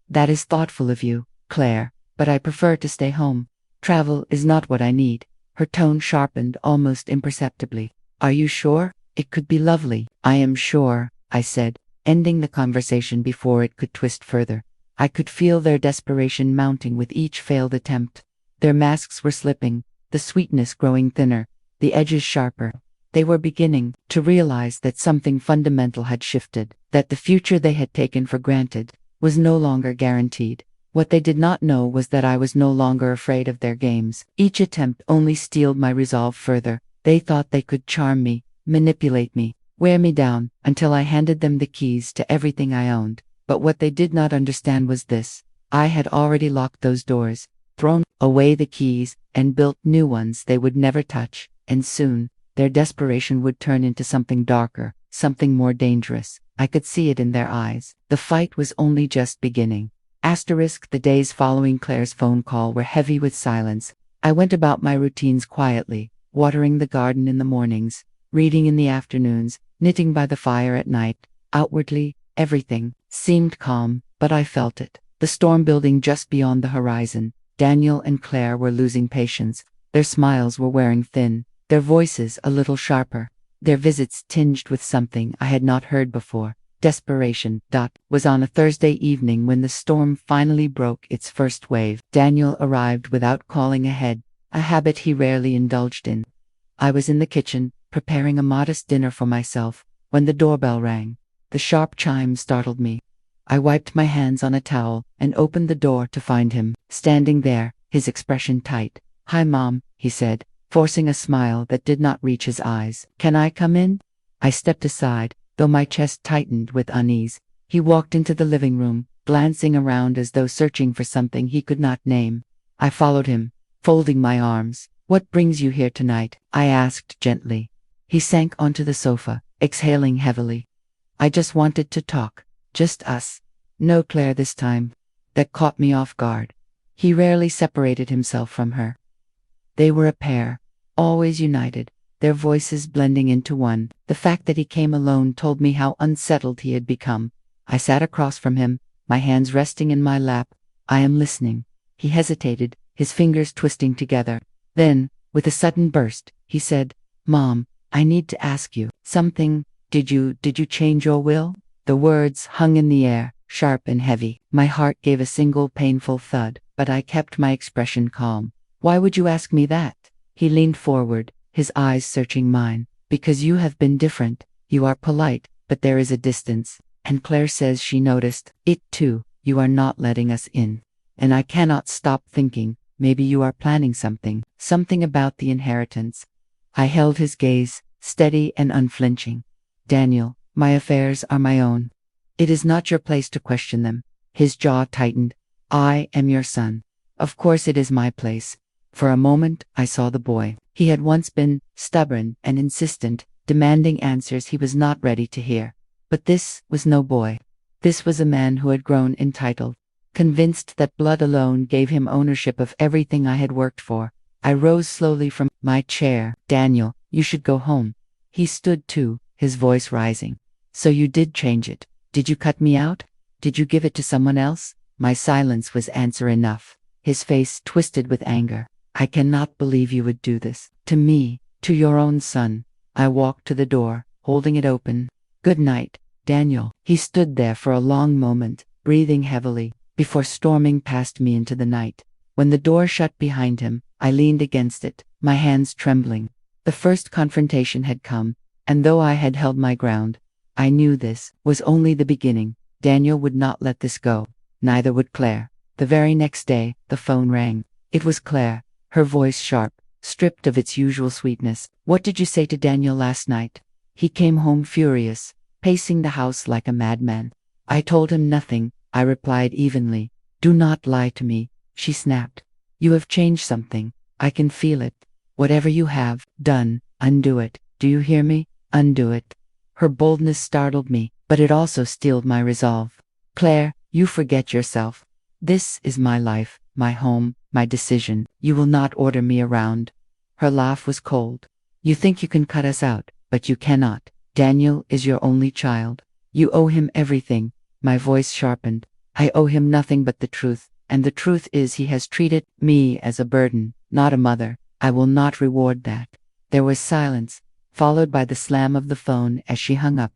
That is thoughtful of you, Claire, but I prefer to stay home. Travel is not what I need. Her tone sharpened almost imperceptibly. Are you sure? It could be lovely. I am sure, I said, ending the conversation before it could twist further. I could feel their desperation mounting with each failed attempt. Their masks were slipping, the sweetness growing thinner, the edges sharper. They were beginning to realize that something fundamental had shifted, that the future they had taken for granted was no longer guaranteed. What they did not know was that I was no longer afraid of their games. Each attempt only steeled my resolve further. They thought they could charm me, manipulate me, wear me down, until I handed them the keys to everything I owned. But what they did not understand was this. I had already locked those doors, thrown away the keys, and built new ones they would never touch, and soon, their desperation would turn into something darker, something more dangerous. I could see it in their eyes. The fight was only just beginning. The days following Claire's phone call were heavy with silence. I went about my routines quietly, watering the garden in the mornings, reading in the afternoons, knitting by the fire at night. Outwardly, everything seemed calm, but I felt it. The storm building just beyond the horizon. Daniel and Claire were losing patience. Their smiles were wearing thin, their voices a little sharper, their visits tinged with something I had not heard before. Desperation. Was on a Thursday evening when the storm finally broke its first wave. Daniel arrived without calling ahead, a habit he rarely indulged in. I was in the kitchen, preparing a modest dinner for myself, when the doorbell rang. The sharp chime startled me. I wiped my hands on a towel and opened the door to find him, standing there, his expression tight. Hi, Mom, he said, forcing a smile that did not reach his eyes. Can I come in? I stepped aside, though my chest tightened with unease. He walked into the living room, glancing around as though searching for something he could not name. I followed him, folding my arms. What brings you here tonight? I asked gently. He sank onto the sofa, exhaling heavily. I just wanted to talk. Just us. No Claire this time. That caught me off guard. He rarely separated himself from her. They were a pair, always united, their voices blending into one. The fact that he came alone told me how unsettled he had become. I sat across from him, my hands resting in my lap. I am listening. He hesitated, his fingers twisting together. Then, with a sudden burst, he said, Mom, I need to ask you something. Did you change your will? The words hung in the air, sharp and heavy. My heart gave a single painful thud, but I kept my expression calm. Why would you ask me that? He leaned forward, his eyes searching mine. Because you have been different. You are polite, but there is a distance. And Claire says she noticed it too. You are not letting us in. And I cannot stop thinking, maybe you are planning something about the inheritance. I held his gaze, steady and unflinching. Daniel, my affairs are my own. It is not your place to question them. His jaw tightened. I am your son. Of course it is my place. For a moment, I saw the boy. He had once been stubborn and insistent, demanding answers he was not ready to hear. But this was no boy. This was a man who had grown entitled, convinced that blood alone gave him ownership of everything I had worked for. I rose slowly from my chair. Daniel, you should go home. He stood too, his voice rising. So you did change it. Did you cut me out? Did you give it to someone else? My silence was answer enough. His face twisted with anger. I cannot believe you would do this. To me, to your own son. I walked to the door, holding it open. Good night, Daniel. He stood there for a long moment, breathing heavily, before storming past me into the night. When the door shut behind him, I leaned against it, my hands trembling. The first confrontation had come, and though I had held my ground, I knew this was only the beginning. Daniel would not let this go. Neither would Claire. The very next day, the phone rang. It was Claire, her voice sharp, stripped of its usual sweetness. What did you say to Daniel last night? He came home furious, pacing the house like a madman. I told him nothing, I replied evenly. Do not lie to me, she snapped. You have changed something. I can feel it. Whatever you have done, undo it. Do you hear me? Undo it. Her boldness startled me, but it also steeled my resolve. Claire, you forget yourself. This is my life, my home, my decision. You will not order me around. Her laugh was cold. You think you can cut us out, but you cannot. Daniel is your only child. You owe him everything. My voice sharpened. I owe him nothing but the truth, and the truth is he has treated me as a burden, not a mother. I will not reward that. There was silence, followed by the slam of the phone as she hung up.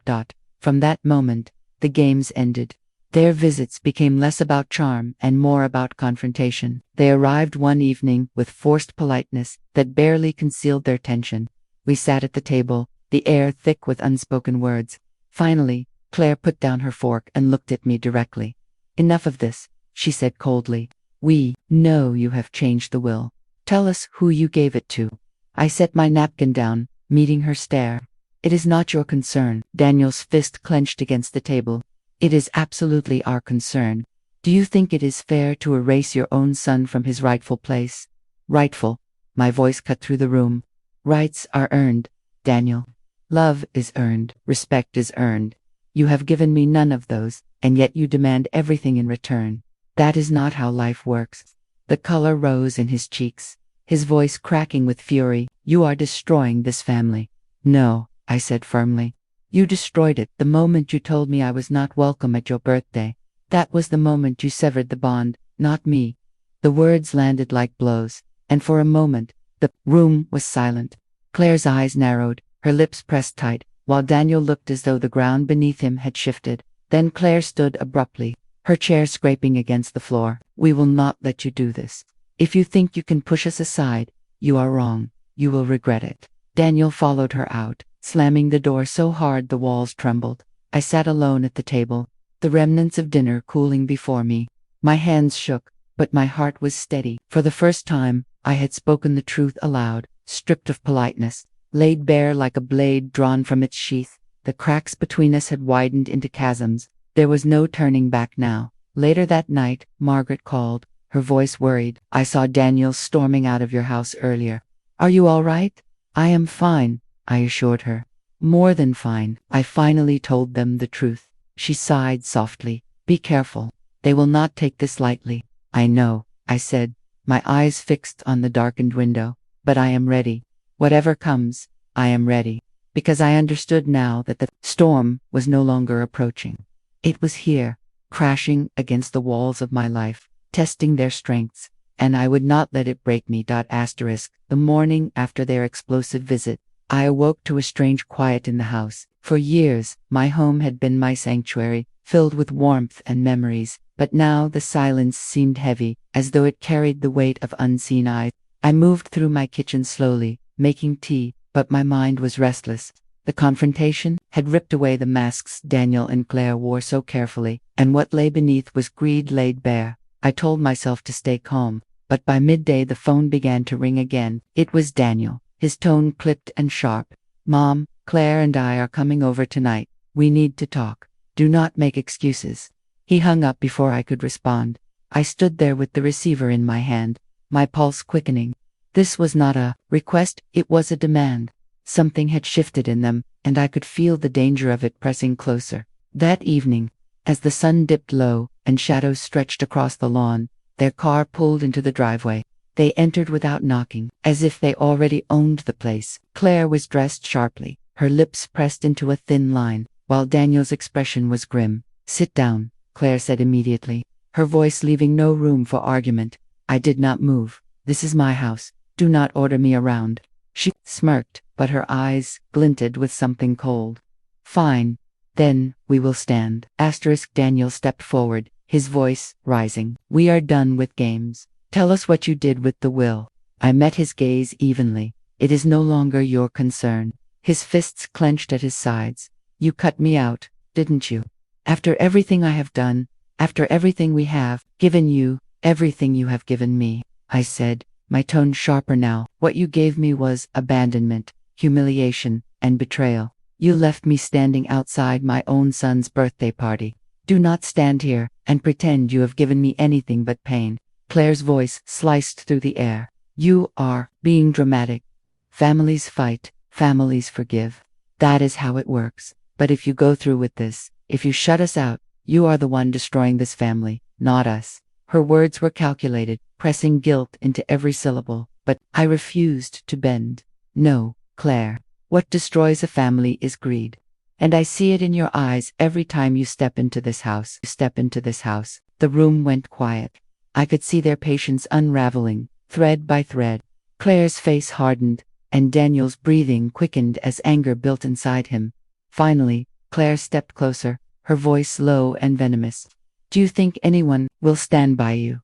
From that moment, the games ended. Their visits became less about charm and more about confrontation. They arrived one evening with forced politeness that barely concealed their tension. We sat at the table, the air thick with unspoken words. Finally, Claire put down her fork and looked at me directly. Enough of this, she said coldly. We know you have changed the will. Tell us who you gave it to. I set my napkin down, meeting her stare. It is not your concern. Daniel's fist clenched against the table. It is absolutely our concern. Do you think it is fair to erase your own son from his rightful place? Rightful. My voice cut through the room. Rights are earned, Daniel. Love is earned. Respect is earned. You have given me none of those, and yet you demand everything in return. That is not how life works. The color rose in his cheeks, his voice cracking with fury. You are destroying this family. No, I said firmly. You destroyed it the moment you told me I was not welcome at your birthday. That was the moment you severed the bond, not me. The words landed like blows, and for a moment, the room was silent. Claire's eyes narrowed, her lips pressed tight, while Daniel looked as though the ground beneath him had shifted. Then Claire stood abruptly, her chair scraping against the floor. We will not let you do this. If you think you can push us aside, you are wrong. You will regret it. Daniel followed her out, slamming the door so hard the walls trembled. I sat alone at the table, the remnants of dinner cooling before me. My hands shook, but my heart was steady. For the first time, I had spoken the truth aloud, stripped of politeness, laid bare like a blade drawn from its sheath. The cracks between us had widened into chasms. There was no turning back now. Later that night, Margaret called, her voice worried. I saw Daniel storming out of your house earlier. Are you all right? I am fine, I assured her. More than fine. I finally told them the truth. She sighed softly. Be careful. They will not take this lightly. I know, I said, my eyes fixed on the darkened window. But I am ready. Whatever comes, I am ready. Because I understood now that the storm was no longer approaching. It was here, crashing against the walls of my life, testing their strengths, and I would not let it break me. The morning after their explosive visit, I awoke to a strange quiet in the house. For years, my home had been my sanctuary, filled with warmth and memories, but now the silence seemed heavy, as though it carried the weight of unseen eyes. I moved through my kitchen slowly, making tea, but my mind was restless. The confrontation had ripped away the masks Daniel and Claire wore so carefully, and what lay beneath was greed laid bare. I told myself to stay calm, but by midday the phone began to ring again. It was Daniel, his tone clipped and sharp. Mom, Claire and I are coming over tonight. We need to talk. Do not make excuses. He hung up before I could respond. I stood there with the receiver in my hand, my pulse quickening. This was not a request, it was a demand. Something had shifted in them, and I could feel the danger of it pressing closer. That evening, as the sun dipped low and shadows stretched across the lawn, their car pulled into the driveway. They entered without knocking, as if they already owned the place. Claire was dressed sharply, her lips pressed into a thin line, while Daniel's expression was grim. Sit down, Claire said immediately, her voice leaving no room for argument. I did not move. This is my house. Do not order me around. She smirked, but her eyes glinted with something cold. Fine. Then, we will stand. Daniel stepped forward, his voice rising. We are done with games. Tell us what you did with the will. I met his gaze evenly. It is no longer your concern. His fists clenched at his sides. You cut me out, didn't you? After everything I have done, after everything we have given you, everything you have given me, I said, my tone sharper now. What you gave me was abandonment, humiliation, and betrayal. You left me standing outside my own son's birthday party. Do not stand here and pretend you have given me anything but pain. Claire's voice sliced through the air. You are being dramatic. Families fight, families forgive. That is how it works. But if you go through with this, if you shut us out, you are the one destroying this family, not us. Her words were calculated, pressing guilt into every syllable, but I refused to bend. No, Claire. What destroys a family is greed. And I see it in your eyes every time you step into this house. The room went quiet. I could see their patience unraveling, thread by thread. Claire's face hardened, and Daniel's breathing quickened as anger built inside him. Finally, Claire stepped closer, her voice low and venomous. Do you think anyone will stand by you?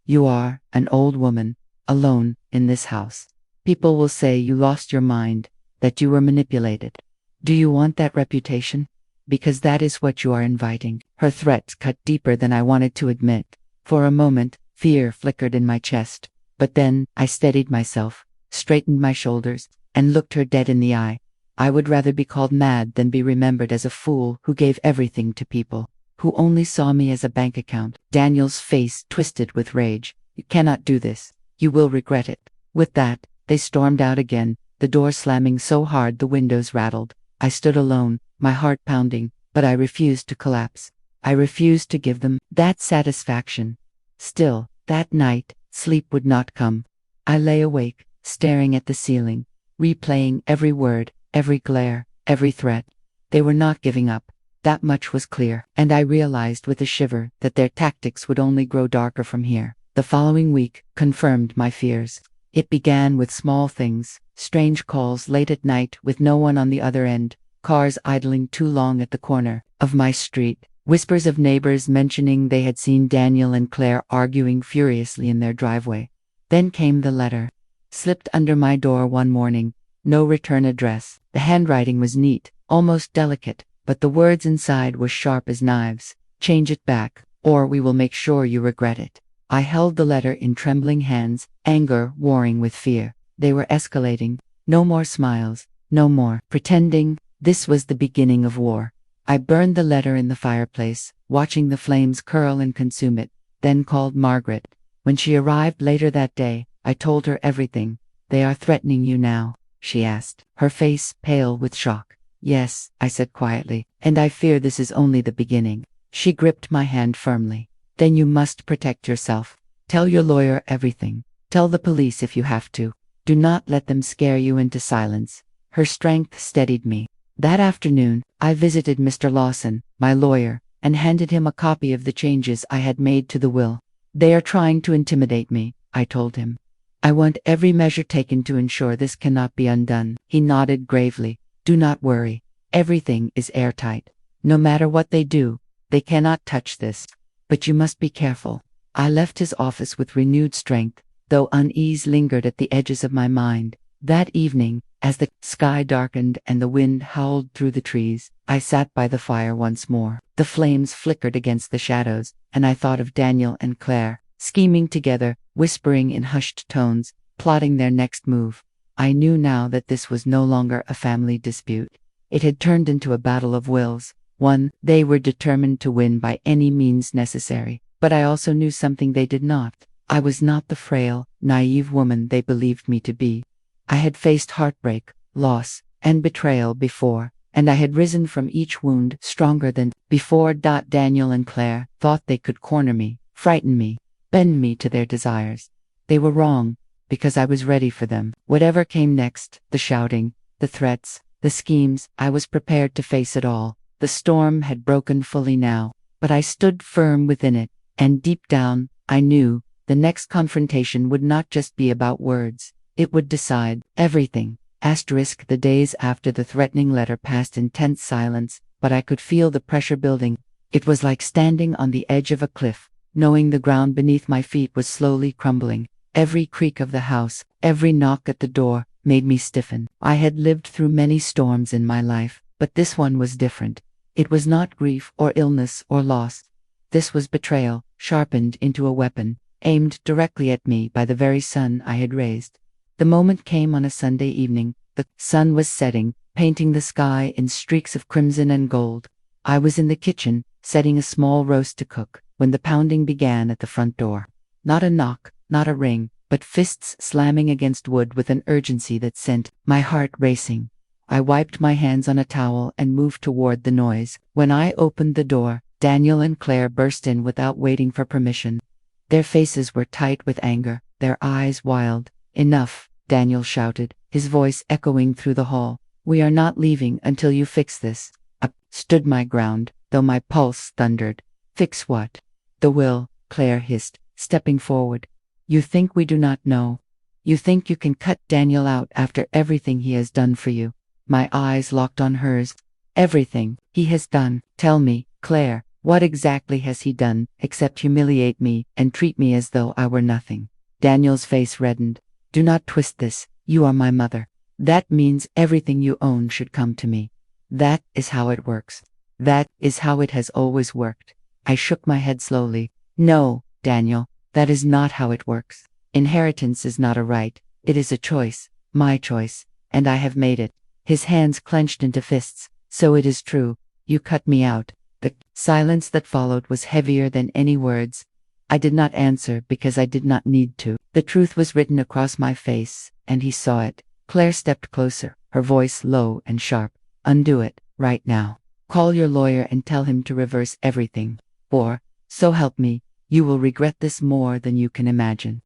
You are an old woman, alone in this house. People will say you lost your mind, that you were manipulated. Do you want that reputation? Because that is what you are inviting. Her threats cut deeper than I wanted to admit. For a moment, fear flickered in my chest. But then, I steadied myself, straightened my shoulders, and looked her dead in the eye. I would rather be called mad than be remembered as a fool who gave everything to people, who only saw me as a bank account. Daniel's face twisted with rage. You cannot do this. You will regret it. With that, they stormed out again, the door slamming so hard the windows rattled. I stood alone, my heart pounding, but I refused to collapse. I refused to give them that satisfaction. Still, that night, sleep would not come. I lay awake, staring at the ceiling, replaying every word, every glare, every threat. They were not giving up. That much was clear, and I realized with a shiver that their tactics would only grow darker from here. The following week confirmed my fears. It began with small things, strange calls late at night with no one on the other end, cars idling too long at the corner of my street, whispers of neighbors mentioning they had seen Daniel and Claire arguing furiously in their driveway. Then came the letter. Slipped under my door one morning, no return address. The handwriting was neat, almost delicate, but the words inside were sharp as knives. Change it back, or we will make sure you regret it. I held the letter in trembling hands, anger warring with fear. They were escalating. No more smiles, no more pretending. This was the beginning of war. I burned the letter in the fireplace, watching the flames curl and consume it, then called Margaret. When she arrived later that day, I told her everything. They are threatening you now, she asked, her face pale with shock. Yes, I said quietly, and I fear this is only the beginning. She gripped my hand firmly. Then you must protect yourself. Tell your lawyer everything. Tell the police if you have to. Do not let them scare you into silence. Her strength steadied me. That afternoon, I visited Mr. Lawson, my lawyer, and handed him a copy of the changes I had made to the will. They are trying to intimidate me, I told him. I want every measure taken to ensure this cannot be undone. He nodded gravely. Do not worry. Everything is airtight. No matter what they do, they cannot touch this. But you must be careful. I left his office with renewed strength, though unease lingered at the edges of my mind. That evening, as the sky darkened and the wind howled through the trees, I sat by the fire once more. The flames flickered against the shadows, and I thought of Daniel and Claire, scheming together, whispering in hushed tones, plotting their next move. I knew now that this was no longer a family dispute. It had turned into a battle of wills, one they were determined to win by any means necessary. But I also knew something they did not. I was not the frail, naive woman they believed me to be. I had faced heartbreak, loss, and betrayal before, and I had risen from each wound stronger than before. Daniel and Claire thought they could corner me, frighten me, bend me to their desires. They were wrong, because I was ready for them. Whatever came next, the shouting, the threats, the schemes, I was prepared to face it all. The storm had broken fully now, but I stood firm within it, and deep down, I knew the next confrontation would not just be about words. It would decide everything. The days after the threatening letter passed in tense silence, but I could feel the pressure building. It was like standing on the edge of a cliff, knowing the ground beneath my feet was slowly crumbling. Every creak of the house, every knock at the door, made me stiffen. I had lived through many storms in my life, but this one was different. It was not grief or illness or loss. This was betrayal, sharpened into a weapon. aimed directly at me by the very son I had raised. The moment came on a Sunday evening. The sun was setting, painting the sky in streaks of crimson and gold. I was in the kitchen, setting a small roast to cook, when the pounding began at the front door. Not a knock, not a ring, but fists slamming against wood with an urgency that sent my heart racing. I wiped my hands on a towel and moved toward the noise. When I opened the door, Daniel and Claire burst in without waiting for permission. Their faces were tight with anger, their eyes wild. "Enough," Daniel shouted, his voice echoing through the hall. "We are not leaving until you fix this." I stood my ground, though my pulse thundered. "Fix what?" "The will," Claire hissed, stepping forward. "You think we do not know? You think you can cut Daniel out after everything he has done for you?" My eyes locked on hers. "Everything he has done. Tell me, Claire, what exactly has he done, except humiliate me and treat me as though I were nothing?" Daniel's face reddened. "Do not twist this. You are my mother. That means everything you own should come to me. That is how it works. That is how it has always worked." I shook my head slowly. "No, Daniel, that is not how it works. Inheritance is not a right. It is a choice, my choice, and I have made it." His hands clenched into fists. "So it is true. You cut me out." The silence that followed was heavier than any words. I did not answer because I did not need to. The truth was written across my face, and he saw it. Claire stepped closer, her voice low and sharp. "Undo it, right now. Call your lawyer and tell him to reverse everything. Or, so help me, you will regret this more than you can imagine."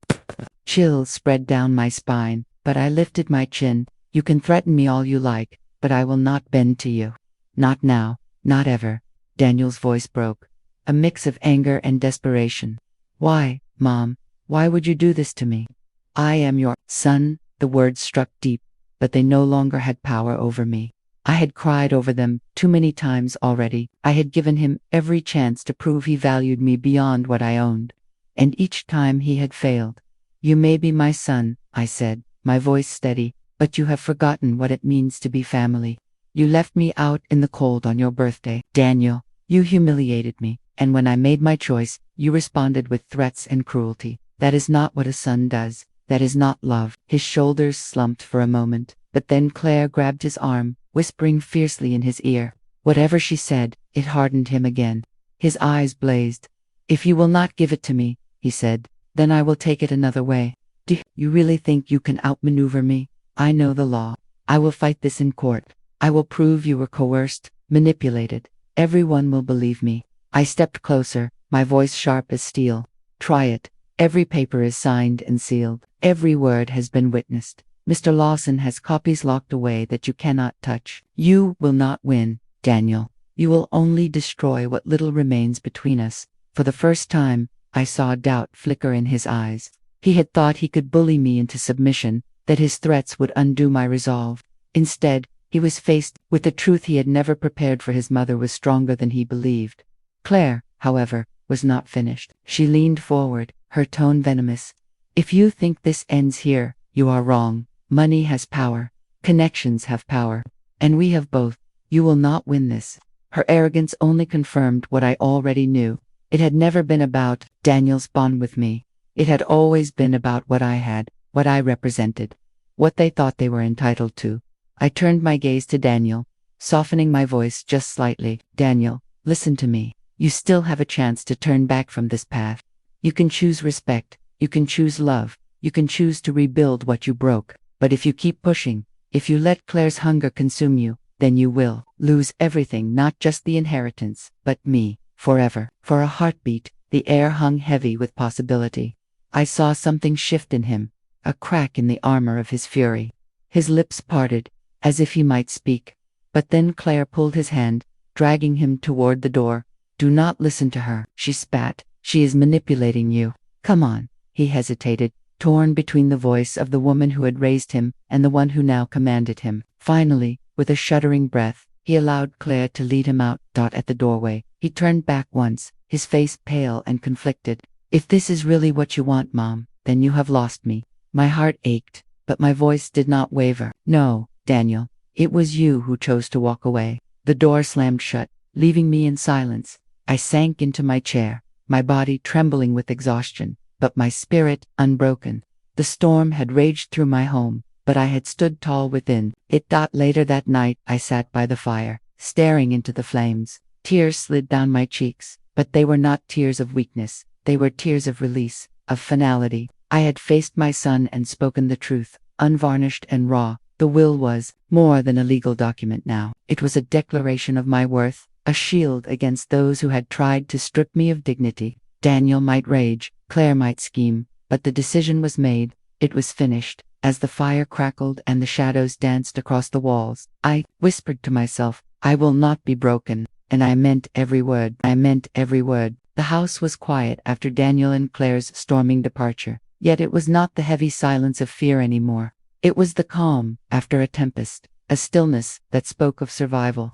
Chills spread down my spine, but I lifted my chin. "You can threaten me all you like, but I will not bend to you. Not now, not ever." Daniel's voice broke, a mix of anger and desperation. "Why, Mom? Why would you do this to me? I am your son." The words struck deep, but they no longer had power over me. I had cried over them too many times already. I had given him every chance to prove he valued me beyond what I owned, and each time he had failed. "You may be my son," I said, my voice steady, "but you have forgotten what it means to be family. You left me out in the cold on your birthday, Daniel. You humiliated me, and when I made my choice, you responded with threats and cruelty. That is not what a son does. That is not love." His shoulders slumped for a moment, but then Claire grabbed his arm, whispering fiercely in his ear. Whatever she said, it hardened him again. His eyes blazed. "If you will not give it to me," he said, "then I will take it another way. Do you really think you can outmaneuver me? I know the law. I will fight this in court. I will prove you were coerced, manipulated. Everyone will believe me." I stepped closer, my voice sharp as steel. "Try it. Every paper is signed and sealed. Every word has been witnessed. Mr. Lawson has copies locked away that you cannot touch. You will not win, Daniel. You will only destroy what little remains between us." For the first time, I saw doubt flicker in his eyes. He had thought he could bully me into submission, that his threats would undo my resolve. Instead, he was faced with the truth he had never prepared for. His mother was stronger than he believed. Claire, however, was not finished. She leaned forward, her tone venomous. "If you think this ends here, you are wrong. Money has power. Connections have power. And we have both. You will not win this." Her arrogance only confirmed what I already knew. It had never been about Daniel's bond with me. It had always been about what I had, what I represented, what they thought they were entitled to. I turned my gaze to Daniel, softening my voice just slightly. "Daniel, listen to me. You still have a chance to turn back from this path. You can choose respect. You can choose love. You can choose to rebuild what you broke. But if you keep pushing, if you let Claire's hunger consume you, then you will lose everything, not just the inheritance, but me, forever." For a heartbeat, the air hung heavy with possibility. I saw something shift in him, a crack in the armor of his fury. His lips parted, as if he might speak. But then Claire pulled his hand, dragging him toward the door. "Do not listen to her," she spat. "She is manipulating you. Come on." He hesitated, torn between the voice of the woman who had raised him and the one who now commanded him. Finally, with a shuddering breath, he allowed Claire to lead him out. At the doorway, he turned back once, his face pale and conflicted. "If this is really what you want, Mom, then you have lost me." My heart ached, but my voice did not waver. "No, Daniel, it was you who chose to walk away." The door slammed shut, leaving me in silence. I sank into my chair, my body trembling with exhaustion. but my spirit unbroken. The storm had raged through my home, but I had stood tall within it. Later that night, I sat by the fire, staring into the flames. Tears slid down my cheeks, but they were not tears of weakness. They were tears of release, of finality. I had faced my son and spoken the truth, unvarnished and raw. The will was more than a legal document now. It was a declaration of my worth, a shield against those who had tried to strip me of dignity. Daniel might rage, Claire might scheme, but the decision was made. It was finished. As the fire crackled and the shadows danced across the walls, I whispered to myself, I will not be broken. And I meant every word. I meant every word. The house was quiet after Daniel and Claire's storming departure. Yet it was not the heavy silence of fear anymore. It was the calm after a tempest, a stillness that spoke of survival.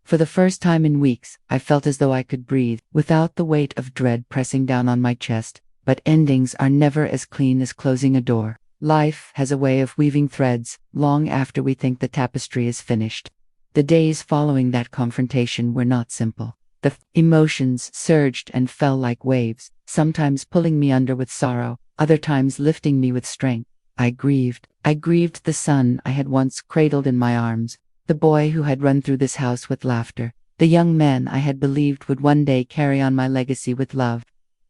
For the first time in weeks, I felt as though I could breathe, without the weight of dread pressing down on my chest. But endings are never as clean as closing a door. Life has a way of weaving threads long after we think the tapestry is finished. The days following that confrontation were not simple. The emotions surged and fell like waves, sometimes pulling me under with sorrow, other times lifting me with strength. I grieved. I grieved the son I had once cradled in my arms, the boy who had run through this house with laughter, the young man I had believed would one day carry on my legacy with love.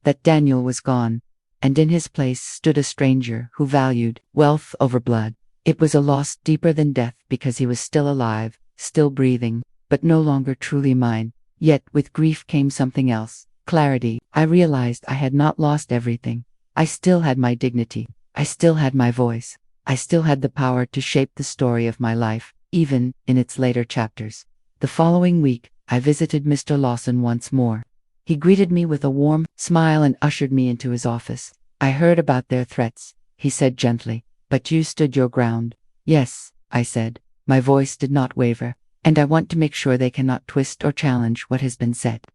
That Daniel was gone, and in his place stood a stranger who valued wealth over blood. It was a loss deeper than death because he was still alive, still breathing, but no longer truly mine. Yet with grief came something else, clarity. I realized I had not lost everything. I still had my dignity. I still had my voice. I still had the power to shape the story of my life, even in its later chapters. The following week, I visited Mr. Lawson once more. He greeted me with a warm smile and ushered me into his office. I heard about their threats, he said gently, but you stood your ground. Yes, I said. My voice did not waver, and I want to make sure they cannot twist or challenge what has been said.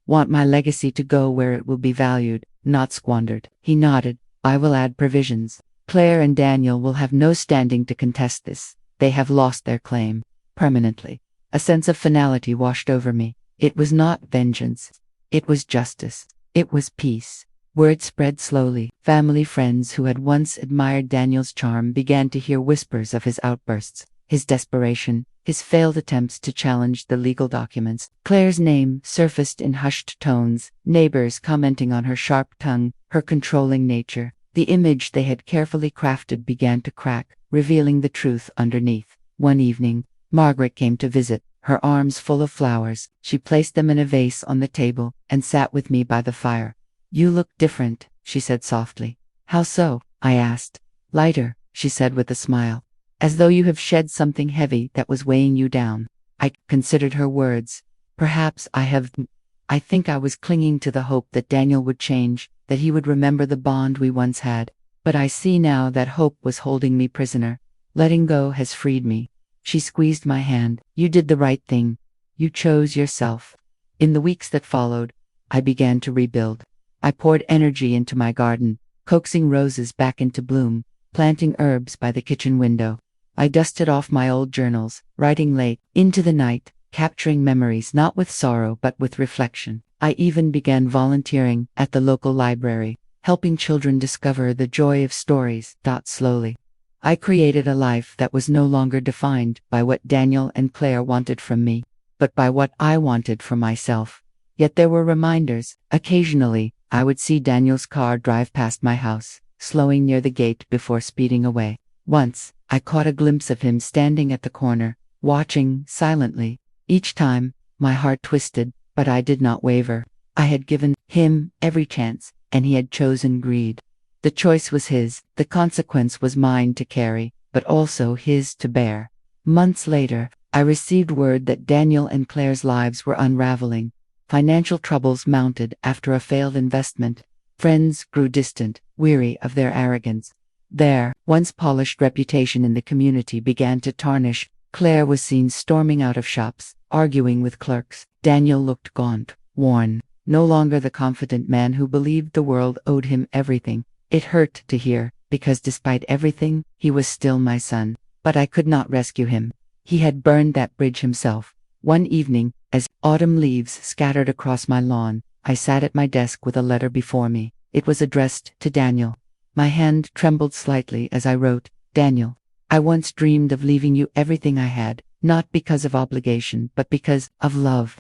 Want my legacy to go where it will be valued, not squandered. He nodded. I will add provisions. Claire and Daniel will have no standing to contest this. They have lost their claim, permanently. A sense of finality washed over me. It was not vengeance. It was justice. It was peace. Word spread slowly. Family friends who had once admired Daniel's charm began to hear whispers of his outbursts, his desperation, his failed attempts to challenge the legal documents. Claire's name surfaced in hushed tones, neighbors commenting on her sharp tongue, her controlling nature. The image they had carefully crafted began to crack, revealing the truth underneath. One evening, Margaret came to visit, her arms full of flowers. She placed them in a vase on the table and sat with me by the fire. You look different, she said softly. How so? I asked. Lighter, she said with a smile. As though you have shed something heavy that was weighing you down. I considered her words. Perhaps I think I was clinging to the hope that Daniel would change, that he would remember the bond we once had. But I see now that hope was holding me prisoner. Letting go has freed me. She squeezed my hand. You did the right thing. You chose yourself. In the weeks that followed, I began to rebuild. I poured energy into my garden, coaxing roses back into bloom, planting herbs by the kitchen window. I dusted off my old journals, writing late into the night, capturing memories not with sorrow but with reflection. I even began volunteering at the local library, helping children discover the joy of stories. Slowly, I created a life that was no longer defined by what Daniel and Claire wanted from me, but by what I wanted for myself. Yet there were reminders. Occasionally, I would see Daniel's car drive past my house, slowing near the gate before speeding away. Once, I caught a glimpse of him standing at the corner, watching silently. Each time, my heart twisted, but I did not waver. I had given him every chance, and he had chosen greed. The choice was his, the consequence was mine to carry, but also his to bear. Months later, I received word that Daniel and Claire's lives were unraveling. Financial troubles mounted after a failed investment. Friends grew distant, weary of their arrogance. Their once polished reputation in the community began to tarnish. Claire was seen storming out of shops, arguing with clerks. Daniel looked gaunt, worn, no longer the confident man who believed the world owed him everything. It hurt to hear, because despite everything, he was still my son. But I could not rescue him. He had burned that bridge himself. One evening, as autumn leaves scattered across my lawn, I sat at my desk with a letter before me. It was addressed to Daniel. My hand trembled slightly as I wrote, Daniel, I once dreamed of leaving you everything I had, not because of obligation, but because of love.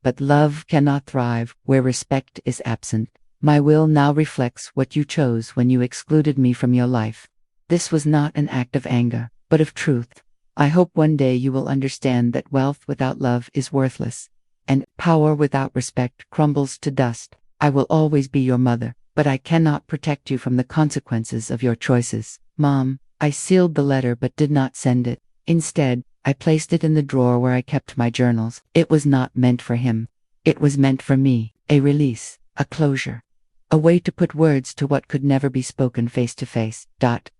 But love cannot thrive where respect is absent. My will now reflects what you chose when you excluded me from your life. This was not an act of anger, but of truth. I hope one day you will understand that wealth without love is worthless, and power without respect crumbles to dust. I will always be your mother, but I cannot protect you from the consequences of your choices. Mom, I sealed the letter but did not send it. Instead, I placed it in the drawer where I kept my journals. It was not meant for him. It was meant for me, a release, a closure. A way to put words to what could never be spoken face to face.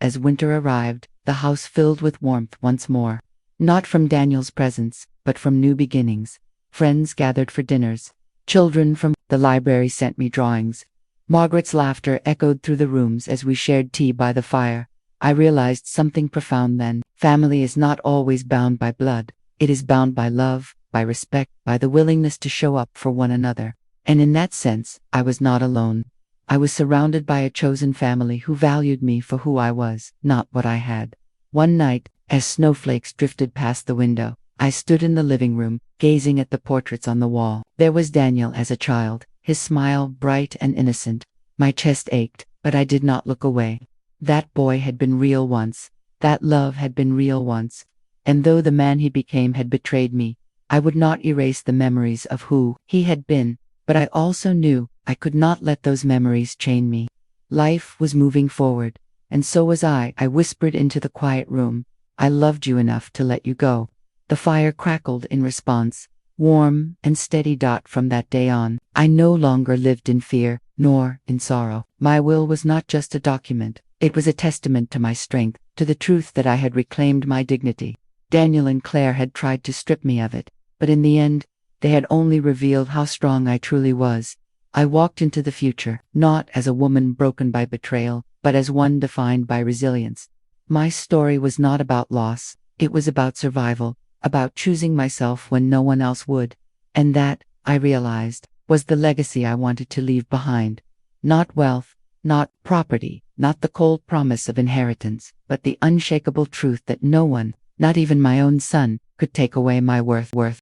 As winter arrived, the house filled with warmth once more. Not from Daniel's presence, but from new beginnings. Friends gathered for dinners. Children from the library sent me drawings. Margaret's laughter echoed through the rooms as we shared tea by the fire. I realized something profound then. Family is not always bound by blood. It is bound by love, by respect, by the willingness to show up for one another. And in that sense, I was not alone. I was surrounded by a chosen family who valued me for who I was, not what I had. One night, as snowflakes drifted past the window, I stood in the living room, gazing at the portraits on the wall. There was Daniel as a child, his smile bright and innocent. My chest ached, but I did not look away. That boy had been real once. That love had been real once. And though the man he became had betrayed me, I would not erase the memories of who he had been. But I also knew I could not let those memories chain me. Life was moving forward, and so was I. I whispered into the quiet room, I loved you enough to let you go. The fire crackled in response, warm and steady. From that day on, I no longer lived in fear, nor in sorrow. My will was not just a document. It was a testament to my strength, to the truth that I had reclaimed my dignity. Daniel and Claire had tried to strip me of it, but in the end, they had only revealed how strong I truly was. I walked into the future, not as a woman broken by betrayal, but as one defined by resilience. My story was not about loss. It was about survival, about choosing myself when no one else would. And that, I realized, was the legacy I wanted to leave behind. Not wealth, not property, not the cold promise of inheritance, but the unshakable truth that no one, not even my own son, could take away my worth.